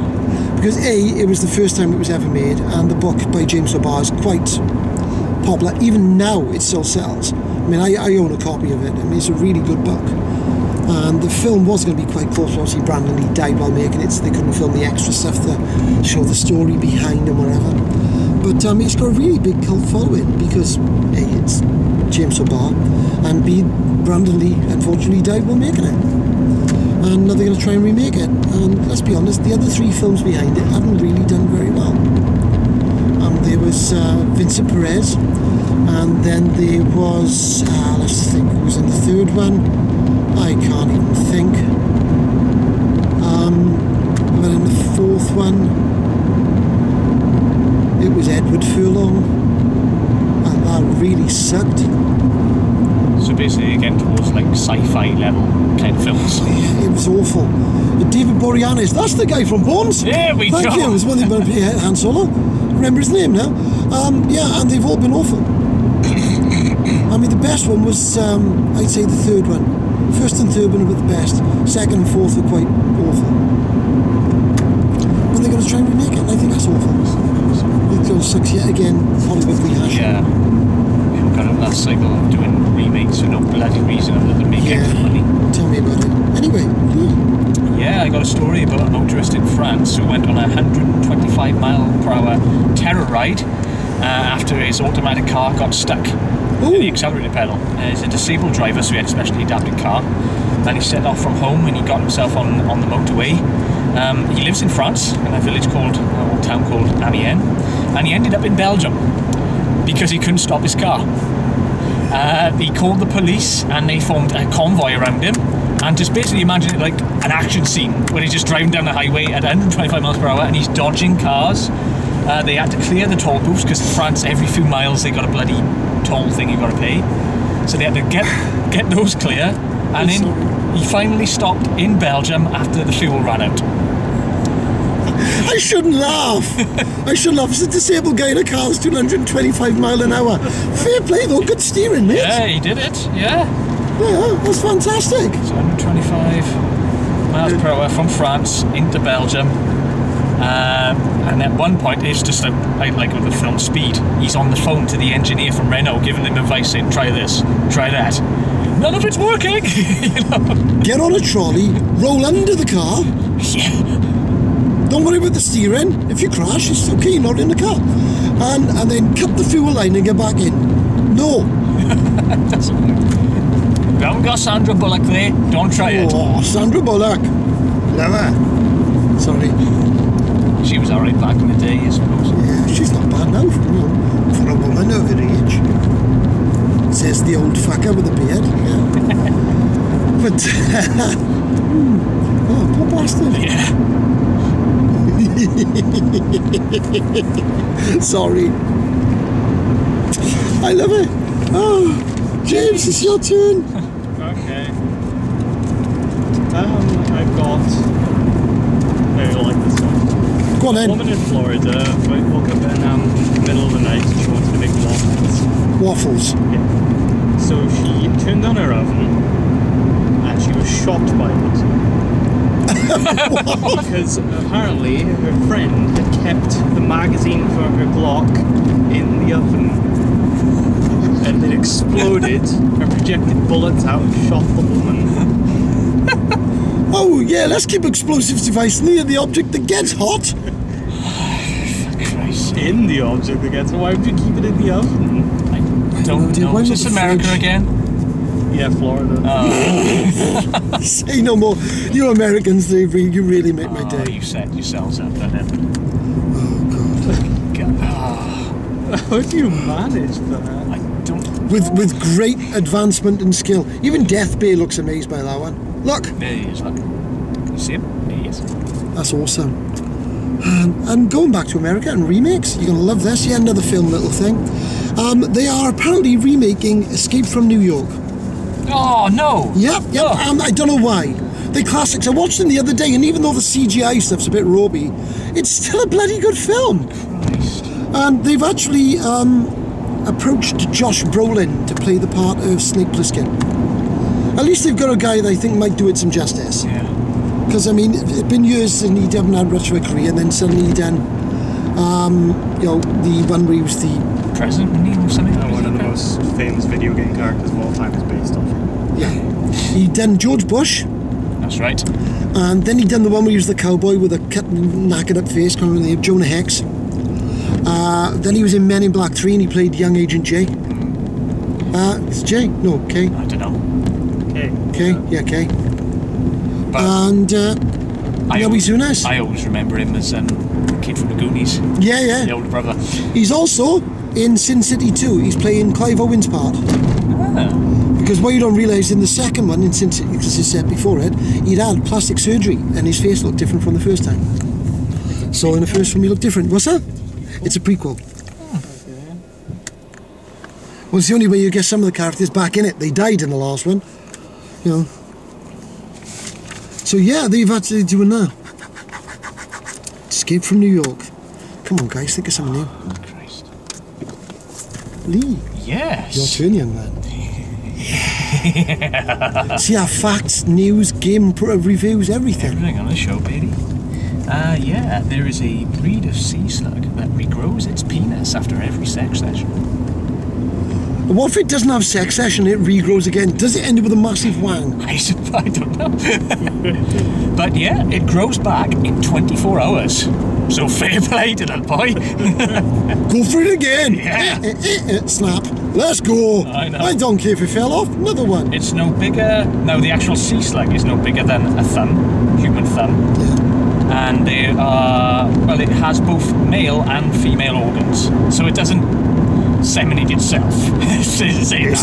Speaker 2: Because A, it was the first time it was ever made, and the book by James O'Barr is quite popular. Even now, it still sells. I mean, I own a copy of it. I mean, it's a really good book. And the film was going to be quite close. Obviously, Brandon Lee died while making it, so they couldn't film the extra stuff to show the story behind and whatever. But it's got a really big cult following because A, it's James O'Barr, and B, Brandon Lee unfortunately died while making it. And now they're going to try and remake it. And let's be honest, the other three films behind it haven't really done very well. There was Vincent Perez, and then there was, let's think, who was in the third one? I can't even think. But in the fourth one, it was Edward Furlong, and that really sucked.
Speaker 1: So basically, again, towards like sci-fi level kind of films.
Speaker 2: Yeah, it was awful. But David Boreanaz, that's the guy from Bones.
Speaker 1: There we go.
Speaker 2: Thank you. It was one thing about Han Solo. Remember his name now. Yeah, and they've all been awful. I mean, the best one was, I'd say, the third one. First and third one were the best. Second and fourth were quite awful. But they're going to try and remake it, and I think that's awful. It's going to suck yet again, Hollywood rehash.
Speaker 1: Yeah. We've got that cycle of doing remakes for no bloody reason other than making extra money.
Speaker 2: Tell me about it. Anyway.
Speaker 1: Yeah, I got a story about a motorist in France who went on a 125-mile-per-hour terror ride after his automatic car got stuck in the accelerator pedal. He's a disabled driver, so he had a specially adapted car. And he set off from home and he got himself on the motorway. He lives in France, in a village called, or town called Amiens, and he ended up in Belgium because he couldn't stop his car. He called the police and they formed a convoy around him. And just basically imagine it like an action scene where he's just driving down the highway at 125 miles per hour and he's dodging cars. They had to clear the toll booths because in France, every few miles they got a bloody toll thing you got to pay. So they had to get those clear, and then he finally stopped in Belgium after the fuel ran out.
Speaker 2: I shouldn't laugh. I shouldn't laugh. It's a disabled guy in a car that's doing 125 mile an hour. Fair play though, good steering, mate.
Speaker 1: Yeah, he did it. Yeah.
Speaker 2: Yeah, that's fantastic.
Speaker 1: So 125 miles per hour from France into Belgium. And at one point, it's just like with the film Speed, he's on the phone to the engineer from Renault giving him advice saying, try this, try that. None of it's working! You know?
Speaker 2: Get on a trolley, roll under the car.
Speaker 1: Yeah.
Speaker 2: Don't worry about the steering. If you crash, it's okay, you're not in the car. And then cut the fuel line and get back in. No.
Speaker 1: We haven't got Sandra Bullock there, don't try it.
Speaker 2: Oh, Sandra Bullock. Love her. Sorry.
Speaker 1: She was alright back in the day, I suppose.
Speaker 2: Yeah, she's not bad now for a woman of her age. Says the old fucker with a beard. Yeah. But, oh, poor bastard.
Speaker 1: Yeah.
Speaker 2: Sorry. I love it. Oh, James, it's your turn.
Speaker 3: Okay. I've got. Maybe you'll like this one.
Speaker 2: Go on
Speaker 3: A
Speaker 2: then.
Speaker 3: woman in Florida woke up in the middle of the night and she wanted to make waffles.
Speaker 2: Waffles.
Speaker 3: Yeah. So she turned on her oven and she was shocked by it. Because apparently her friend had kept the magazine for her Glock in the oven. And it exploded, her projected bullets out and shot the woman.
Speaker 2: Oh yeah, let's keep explosive device near the object that gets hot.
Speaker 3: In the object again, so why would you keep it in the oven?
Speaker 1: I don't know. Is this America again?
Speaker 3: Yeah, Florida.
Speaker 2: Say no more. You Americans, you really make my day.
Speaker 1: You set yourselves up, didn't it?
Speaker 2: Oh God.
Speaker 3: How do you manage that?
Speaker 1: I don't.
Speaker 2: With great advancement and skill. Even Death Bay looks amazed by that one. Look.
Speaker 1: There he is, look. You see him? There he is.
Speaker 2: That's awesome. And going back to America and remakes, you're going to love this. Yeah, another film little thing. They are apparently remaking Escape from New York.
Speaker 1: Oh, no!
Speaker 2: Yep.
Speaker 1: Oh.
Speaker 2: I don't know why. They're classics. I watched them the other day, and even though the CGI stuff's a bit ropey, it's still a bloody good film.
Speaker 1: Christ.
Speaker 2: And they've actually approached Josh Brolin to play the part of Snake Plissken. At least they've got a guy that I think might do it some justice.
Speaker 1: Yeah.
Speaker 2: Because, I mean, it's been years and he haven't had much of a career, and then suddenly he done, the one where he was the...
Speaker 1: President or something?
Speaker 3: One of the most famous video game characters of all time is based off him.
Speaker 2: Yeah. He done George Bush.
Speaker 1: That's right.
Speaker 2: And then he done the one where he was the cowboy with a cut and knackered up face, kind of name, Jonah Hex. Then he was in Men in Black 3 and he played young Agent J. It's J? No, K.
Speaker 1: I don't know.
Speaker 2: K? Yeah, K.
Speaker 1: But
Speaker 2: And Yowie Zunas.
Speaker 1: I always remember him as the kid from the Goonies.
Speaker 2: Yeah.
Speaker 1: The older brother.
Speaker 2: He's also in Sin City 2. He's playing Clive Owen's part.
Speaker 1: Ah.
Speaker 2: Because what you don't realise in the second one, in Sin City, because he said before it, he'd had plastic surgery and his face looked different from the first time. So in the first film he looked different. What's that? It's a prequel. Well, it's the only way you get some of the characters back in it. They died in the last one. You know. So yeah, they've actually doing that. Escape from New York. Come on, guys, think of something new.
Speaker 1: Oh, Christ.
Speaker 2: Lee,
Speaker 1: Yes.
Speaker 2: your turn, young man. See our facts, news, game reviews, everything.
Speaker 1: Everything on the show, baby. Yeah, there is a breed of sea slug that regrows its penis after every sex session.
Speaker 2: What if it doesn't have sex session and it regrows again? Does it end up with a massive wang?
Speaker 1: I don't know. But yeah, it grows back in 24 hours. So fair play to that boy.
Speaker 2: Go for it again.
Speaker 1: Yeah.
Speaker 2: Snap. Let's go.
Speaker 1: I know.
Speaker 2: I don't care if it fell off. Another one.
Speaker 1: It's no bigger. No, the actual sea slug is no bigger than a thumb, human thumb.
Speaker 2: Yeah.
Speaker 1: And they are, well, it has both male and female organs. So it doesn't seminate itself.
Speaker 2: It's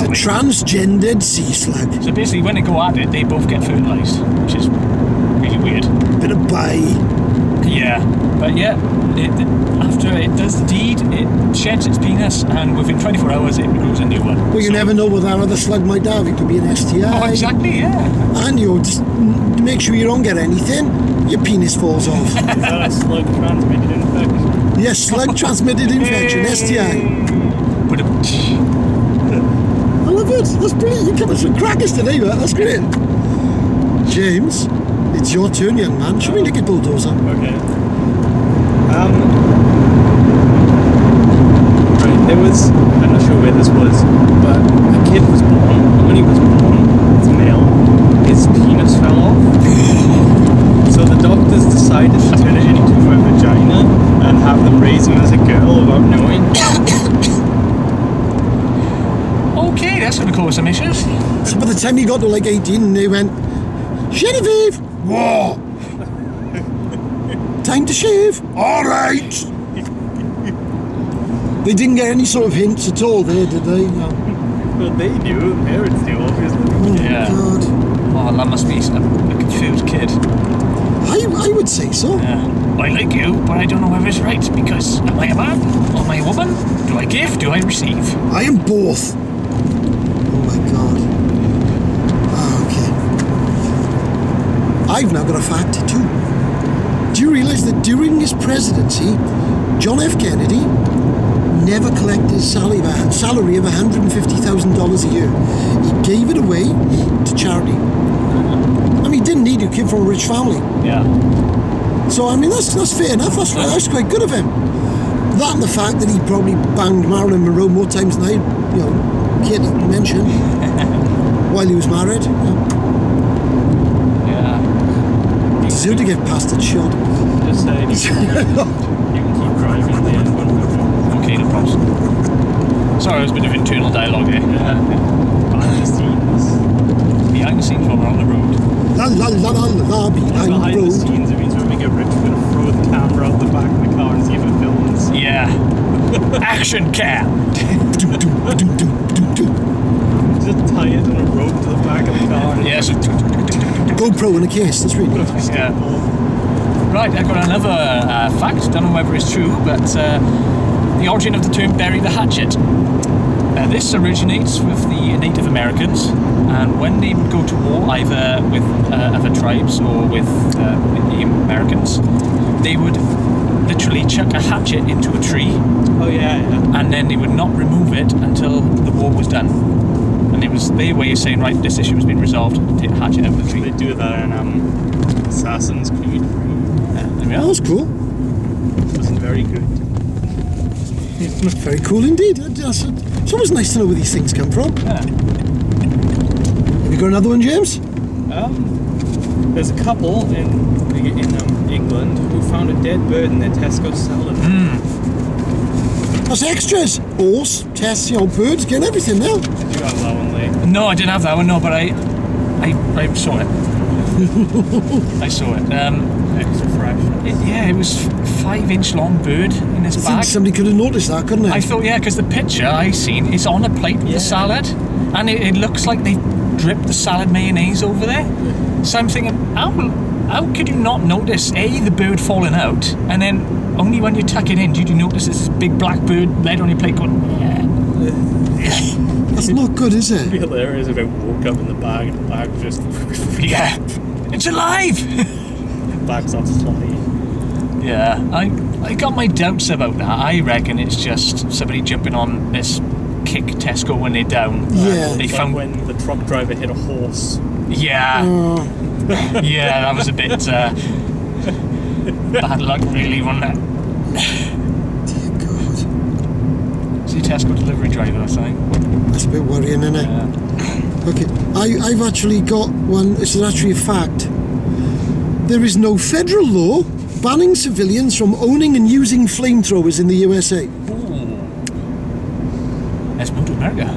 Speaker 2: a transgendered sea slug.
Speaker 1: So basically, when they go at it, they both get fertilised, which is really weird.
Speaker 2: Bit of bye.
Speaker 1: Yeah, but yeah, after it does the deed, it sheds its penis, and within 24 hours, it grows a new one.
Speaker 2: Well, you never know what that other slug might have. It could be an STI.
Speaker 1: Oh, exactly, yeah.
Speaker 2: And just make sure you don't get anything, your penis falls off.
Speaker 3: Is that a slug transmitted infection?
Speaker 2: Yes, slug transmitted infection, STI.
Speaker 1: But
Speaker 2: I love it. That's brilliant. You're coming with crackers today, man. That's great. James, it's your turn, young man. Show me Naked Bulldozer.
Speaker 3: Okay. Right, there was, I'm not sure where this was, but a kid was born, and when he was born, it's male, his penis fell off. So the doctors decided to turn it into a vagina and have them raise him as a girl without knowing.
Speaker 1: okay, that's going to cause some issues.
Speaker 2: So by the time he got to like 18, they went, Genevieve! What? Time to shave? Alright! They didn't get any sort of hints at all there, did they? No.
Speaker 3: Well, they knew, parents knew, obviously.
Speaker 2: Oh,
Speaker 1: Yeah.
Speaker 2: God.
Speaker 1: Oh, that must be a confused kid.
Speaker 2: I would say so.
Speaker 1: Yeah. I like you, but I don't know whether it's right, because am I a man? Or am I a woman? Do I give? Do I receive?
Speaker 2: I am both. Oh my God. Okay. I've now got a fact too. Do you realise that during his presidency, John F. Kennedy never collected his salary of $150,000 a year. He gave it away to charity. I mean, he didn't need to. He came from a rich family.
Speaker 1: Yeah.
Speaker 2: So, I mean, that's fair enough. That's quite good of him. That and the fact that he probably banged Marilyn Monroe more times than I, care to mention, while he was married.
Speaker 1: Yeah.
Speaker 2: deserve to get past it shot.
Speaker 3: Just saying, you can keep driving the end one.
Speaker 1: Okay, no problems. Sorry, there's a bit of internal dialogue here.
Speaker 3: Behind the scenes.
Speaker 1: Behind the scenes while we're on the road.
Speaker 2: La la la la la, behind
Speaker 3: Behind
Speaker 2: the
Speaker 3: the
Speaker 2: road.
Speaker 3: scenes, it means when we get rich, we're going to throw the camera out the back of the car and see if it films.
Speaker 1: Yeah. Action cam.
Speaker 2: Do, do, do, do, do, do.
Speaker 3: Just tie it on a rope to the back of the car.
Speaker 1: Yeah, so
Speaker 2: GoPro in a case, that's really nice.
Speaker 1: yeah. Right, I've got another fact, don't know whether it's true, but the origin of the term bury the hatchet. This originates with the Native Americans, and when they would go to war, either with other tribes or with the Americans, they would literally chuck a hatchet into a tree,
Speaker 3: Oh yeah, yeah.
Speaker 1: and then they would not remove it until the war was done. And it was their way of saying, right, this issue has been resolved, take the hatchet out of the
Speaker 3: They
Speaker 1: tree.
Speaker 3: do that in Assassin's Creed.
Speaker 1: There we
Speaker 2: That
Speaker 1: are.
Speaker 2: was cool.
Speaker 3: It wasn't very good.
Speaker 2: Very cool indeed. It's always nice to know where these things come from.
Speaker 1: Yeah.
Speaker 2: Have you got another one, James?
Speaker 3: There's a couple in England who found a dead bird in their Tesco salad.
Speaker 2: That's extras. Horse, tests, birds, getting everything now.
Speaker 3: Did you have that one, Lee?
Speaker 1: No, I didn't have that one, no, but I saw it. I saw it.
Speaker 3: Extra fresh.
Speaker 1: It was 5-inch long bird in his
Speaker 2: I think
Speaker 1: bag.
Speaker 2: somebody could have noticed that, couldn't they?
Speaker 1: I thought, yeah, because the picture I seen is on a plate with
Speaker 3: Yeah.
Speaker 1: the salad, and it looks like they dripped the salad mayonnaise over there. So I'm thinking, how could you not notice the bird falling out, and then only when you tuck it in did you notice this big black bird laid on your plate going, yeah.
Speaker 2: That's not good, is
Speaker 3: It'd be
Speaker 2: it?
Speaker 3: hilarious if it woke up in the bag and the bag just
Speaker 1: Yeah, it's alive.
Speaker 3: bags off flying.
Speaker 1: Yeah, I got my doubts about that. I reckon it's just somebody jumping on this kick Tesco when they're down.
Speaker 2: Yeah.
Speaker 1: They
Speaker 3: It's like
Speaker 1: found.
Speaker 3: when the truck driver hit a horse.
Speaker 1: Yeah, yeah, that was a bit bad luck, really, wasn't it?
Speaker 2: Dear God.
Speaker 1: See, Tesco delivery driver or something.
Speaker 2: That's a bit worrying, isn't it?
Speaker 1: Yeah.
Speaker 2: Okay. I've actually got one. This is actually a fact. There is no federal law banning civilians from owning and using flamethrowers in the USA.
Speaker 1: Ooh. Let's move to America.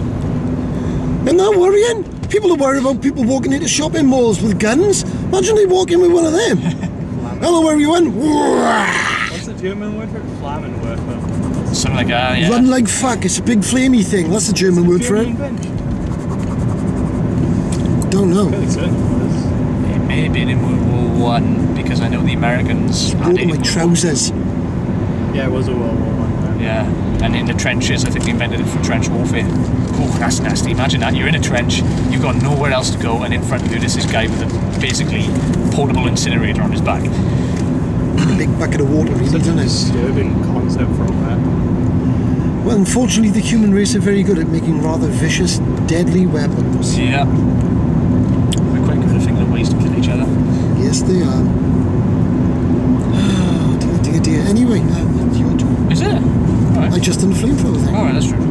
Speaker 2: Isn't that worrying? People are worried about people walking into shopping malls with guns. Imagine they walk in with one of them. Hello, everyone.
Speaker 3: What's the German word for it? Flammenwerfer.
Speaker 1: Something like that, yeah.
Speaker 2: Run like fuck. It's a big flamey thing. That's the German word for it. Don't know.
Speaker 3: Really certain it was.
Speaker 1: It may have been in World War One because I know the Americans had
Speaker 2: Go
Speaker 1: it
Speaker 2: to
Speaker 1: in
Speaker 2: my
Speaker 1: World War
Speaker 2: trousers.
Speaker 3: Yeah, it was a World War One.
Speaker 1: Yeah, and in the trenches, I think they invented it for trench warfare. Oh, that's nasty. Imagine that, you're in a trench, you've got nowhere else to go, and in front of you there's this guy with a basically portable incinerator on his back.
Speaker 2: A big bucket of water, really,
Speaker 3: Such a
Speaker 2: doesn't it?
Speaker 3: disturbing concept from that.
Speaker 2: Well, unfortunately, the human race are very good at making rather vicious, deadly weapons.
Speaker 1: Yeah. We're quite good at thinking of ways to kill each other.
Speaker 2: Yes, they are. Oh, dear, dear, dear. Anyway, it's your turn.
Speaker 1: Is it? Alright.
Speaker 2: I just done the flamethrower thing.
Speaker 1: Alright, that's true.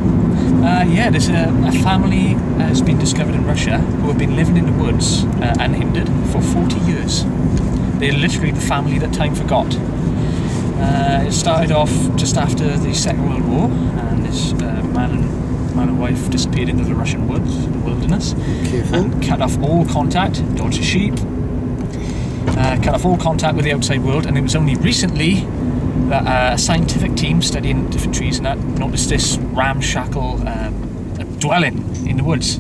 Speaker 1: Yeah, there's a family has been discovered in Russia who have been living in the woods unhindered for 40 years. They're literally the family that time forgot. It started off just after the Second World War, and this man and wife disappeared into the Russian wilderness,
Speaker 2: Careful.
Speaker 1: and cut off all contact, dodged sheep, cut off all contact with the outside world, and it was only recently that a scientific team studying different trees and that noticed this ramshackle dwelling in the woods,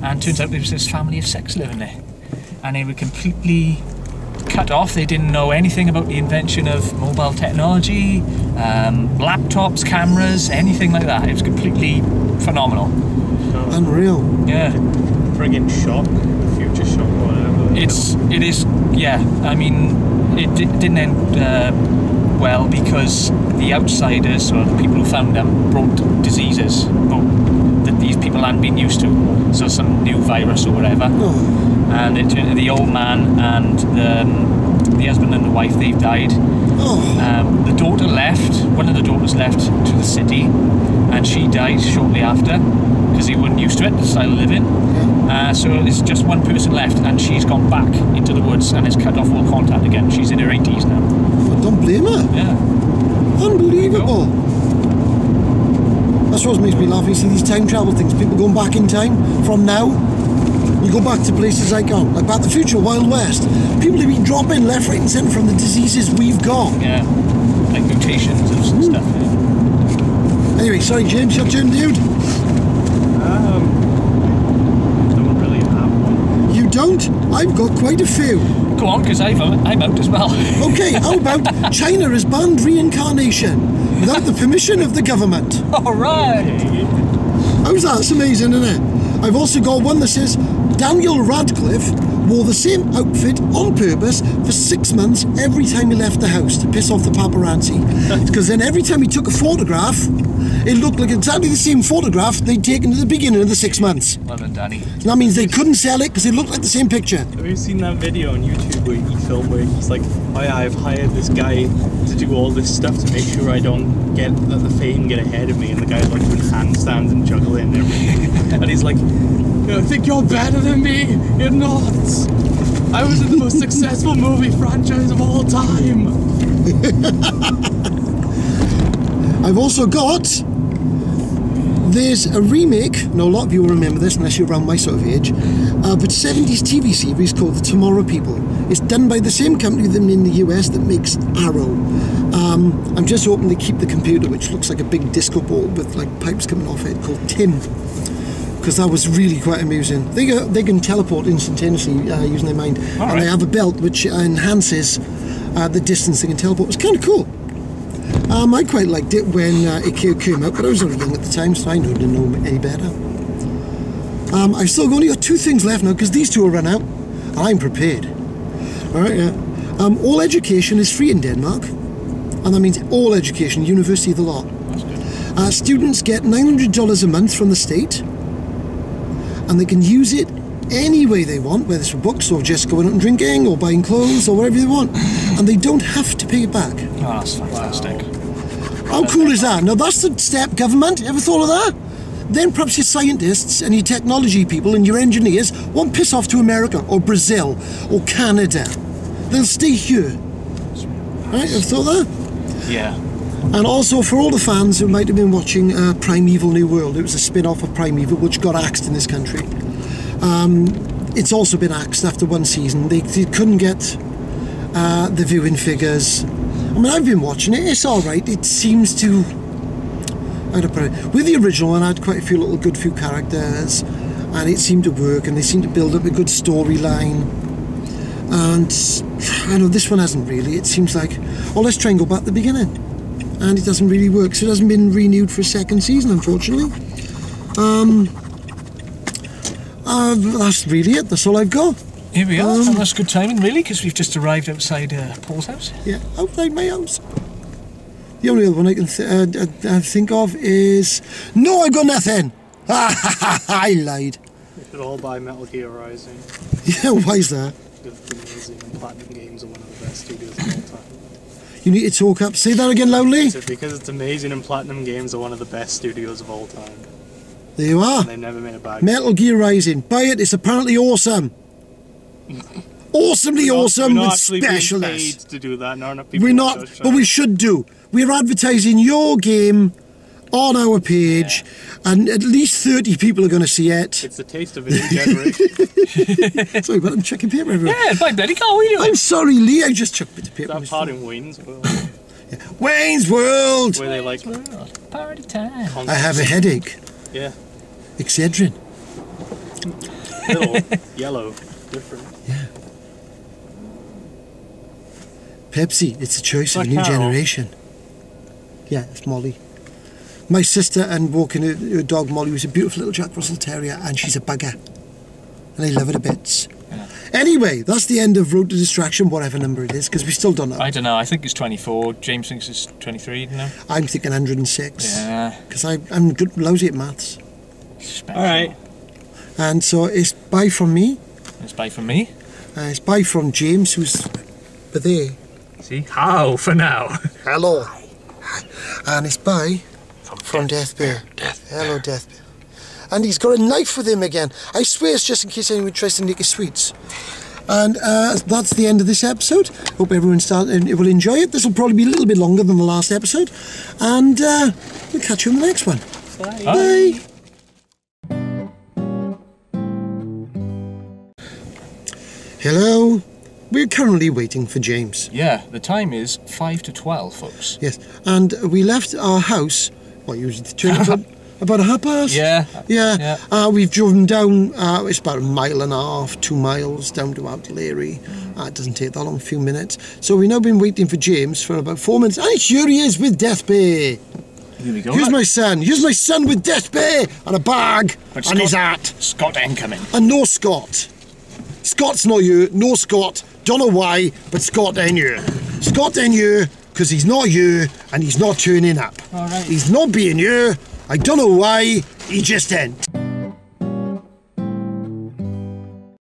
Speaker 1: and turns out there was this family of six living there, and they were completely cut off. They didn't know anything about the invention of mobile technology, laptops, cameras, anything like that. It was completely phenomenal.
Speaker 2: Unreal.
Speaker 1: Yeah.
Speaker 3: Friggin' shock, future shock, whatever.
Speaker 1: It is, yeah. I mean, it didn't end well because the outsiders, or the people who found them, brought diseases that these people hadn't been used to. So some new virus or whatever.
Speaker 2: Oh,
Speaker 1: And it turned the old man and the husband and the wife, they've died.
Speaker 2: oh
Speaker 1: The daughter left. One of the daughters left to the city, and she died shortly after because they weren't used to it, the style of living. So there's just one person left, and she's gone back into the woods and has cut off all contact again. She's in her 80s now.
Speaker 2: I don't blame her.
Speaker 1: Yeah.
Speaker 2: Unbelievable. That's what makes me laugh. You see these time travel things, people going back in time from now. You go back to places like Back to the Future, Wild West. People have been dropping left, right and centre from the diseases we've got.
Speaker 1: Yeah. Like mutations and stuff. Yeah.
Speaker 2: Anyway, sorry James, your turn, dude.
Speaker 3: Don't really have one.
Speaker 2: You don't? I've got quite a few.
Speaker 1: Go on, because I'm out as well.
Speaker 2: Okay, how about China has banned reincarnation without the permission of the government?
Speaker 1: Alright!
Speaker 2: How's that? That's amazing, isn't it? I've also got one that says Daniel Radcliffe wore the same outfit on purpose for 6 months every time he left the house to piss off the paparazzi. Because then every time he took a photograph, it looked like exactly the same photograph they'd taken at the beginning of the 6 months.
Speaker 1: Well done, Danny.
Speaker 2: So that means they couldn't sell it because it looked like the same picture.
Speaker 3: Have you seen that video on YouTube where he filmed where he's like, oh yeah, I've hired this guy to do all this stuff to make sure I don't let the fame get ahead of me, and the guy's like doing handstands and juggling and everything. And he's like, I think you're better than me. You're not. I was in the most successful movie franchise of all time.
Speaker 2: I've also got, there's a remake, now a lot of you will remember this unless you're around my sort of age, but 70s TV series called The Tomorrow People. It's done by the same company than in the US that makes Arrow. I'm just hoping they keep the computer, which looks like a big disco ball with like pipes coming off it, called Tim. Because that was really quite amusing. They can teleport instantaneously using their mind, and they have a belt which enhances the distance they can teleport. It's kind of cool. I quite liked it when it came out, but I was only young at the time, so I didn't know any better. I've still only got 2 things left now because these 2 will run out, and I'm prepared. All right, yeah. All education is free in Denmark, and that means all education, university of the lot.
Speaker 1: That's good.
Speaker 2: Students get $900 a month from the state, and they can use it any way they want, whether it's for books or just going out and drinking or buying clothes or whatever they want, and they don't have to pay it back.
Speaker 1: Oh, that's fantastic.
Speaker 2: How cool is that? Now that's the step, government. Ever thought of that? Then perhaps your scientists and your technology people and your engineers won't piss off to America or Brazil or Canada. They'll stay here. Right? Ever thought of that?
Speaker 1: Yeah.
Speaker 2: And also for all the fans who might have been watching Primeval New World, it was a spin-off of Primeval which got axed in this country. It's also been axed after 1 season. They couldn't get the viewing figures. I mean, I've been watching it, it's alright. It seems to, how to put it, with the original one I had quite a few few characters, and it seemed to work, and they seemed to build up a good storyline. And I know this one hasn't really. It seems like, oh, let's try and go back to the beginning. And it doesn't really work, so it hasn't been renewed for a 2nd season, unfortunately. That's really it. That's all I've got.
Speaker 1: Here we are. And that's good timing, really, because we've just arrived outside Paul's house.
Speaker 2: Yeah, outside my house. The only other one I can think of is... No, I got nothing! I lied.
Speaker 3: You should all buy Metal Gear Rising.
Speaker 2: Yeah, why is that?
Speaker 3: Because it's amazing, and Platinum Games are one of the best studios of all time.
Speaker 2: You need to talk up. Say that again loudly.
Speaker 3: So because it's amazing and Platinum Games are one of the best studios of all time.
Speaker 2: There you are.
Speaker 3: And they've never made a bad
Speaker 2: Metal Gear Rising. Buy it. It's apparently awesome. Awesomely awesome
Speaker 3: we're not
Speaker 2: with
Speaker 3: actually being
Speaker 2: specialists.
Speaker 3: paid to do that. Not enough people
Speaker 2: We're not, but we should do. We're advertising your game on our page, and at least 30 people are going to see it.
Speaker 3: It's the taste of a new generation.
Speaker 2: Sorry, but I'm chucking paper everywhere.
Speaker 1: Yeah, my bloody car, what are you doing?
Speaker 2: I'm sorry, Lee. I just chucked a bit of paper.
Speaker 3: That part in Wayne's World
Speaker 2: Wayne's World.
Speaker 3: where they like
Speaker 1: Party time.
Speaker 2: I have a headache.
Speaker 3: yeah,
Speaker 2: Excedrin.
Speaker 3: little yellow, different.
Speaker 2: Yeah. Pepsi. It's a choice of a
Speaker 3: Like
Speaker 2: new
Speaker 3: Carol.
Speaker 2: generation. Yeah, it's Molly. My sister and walking her dog Molly was a beautiful little Jack Russell Terrier, and she's a bugger. And I love her to bits.
Speaker 1: Yeah.
Speaker 2: Anyway, that's the end of Road to Distraction, whatever number it is, because we still don't know.
Speaker 1: I don't know, I think it's 24. James thinks it's 23, you know?
Speaker 2: I'm thinking 106.
Speaker 1: Yeah.
Speaker 2: Because I'm good, lousy at maths.
Speaker 1: Special.
Speaker 3: Alright.
Speaker 2: And so it's bye from me.
Speaker 1: It's bye from me.
Speaker 2: It's bye from James, who's there.
Speaker 3: See? How for now?
Speaker 2: Hello. Hi. And it's By from Death Bear. Hello, Death Bear. And he's got a knife with him again. I swear it's just in case anyone tries to nick his sweets. And that's the end of this episode. Hope everyone will enjoy it. This will probably be a little bit longer than the last episode. And we'll catch you in the next one. Bye. Hello. We're currently waiting for James.
Speaker 1: Yeah, the time is 5 to 12, folks.
Speaker 2: Yes. And we left our house, what, usually about 1/2 past? Yeah. We've driven down, it's about 1.5 miles, 2 miles down to Outleary. It doesn't take that long, a few minutes. So we've now been waiting for James for about 4 minutes. And here he is with Death Bear.
Speaker 1: Here we go.
Speaker 2: Here's my son. Here's my son with Death Bear and a bag and his hat.
Speaker 1: Scott ain't coming.
Speaker 2: And no Scott. Scott's not you, no Scott. Don't know why, but Scott ain't you. Scott ain't you, because he's not you and he's not turning up.
Speaker 1: All right.
Speaker 2: He's not being you. I don't know why, he just ain't.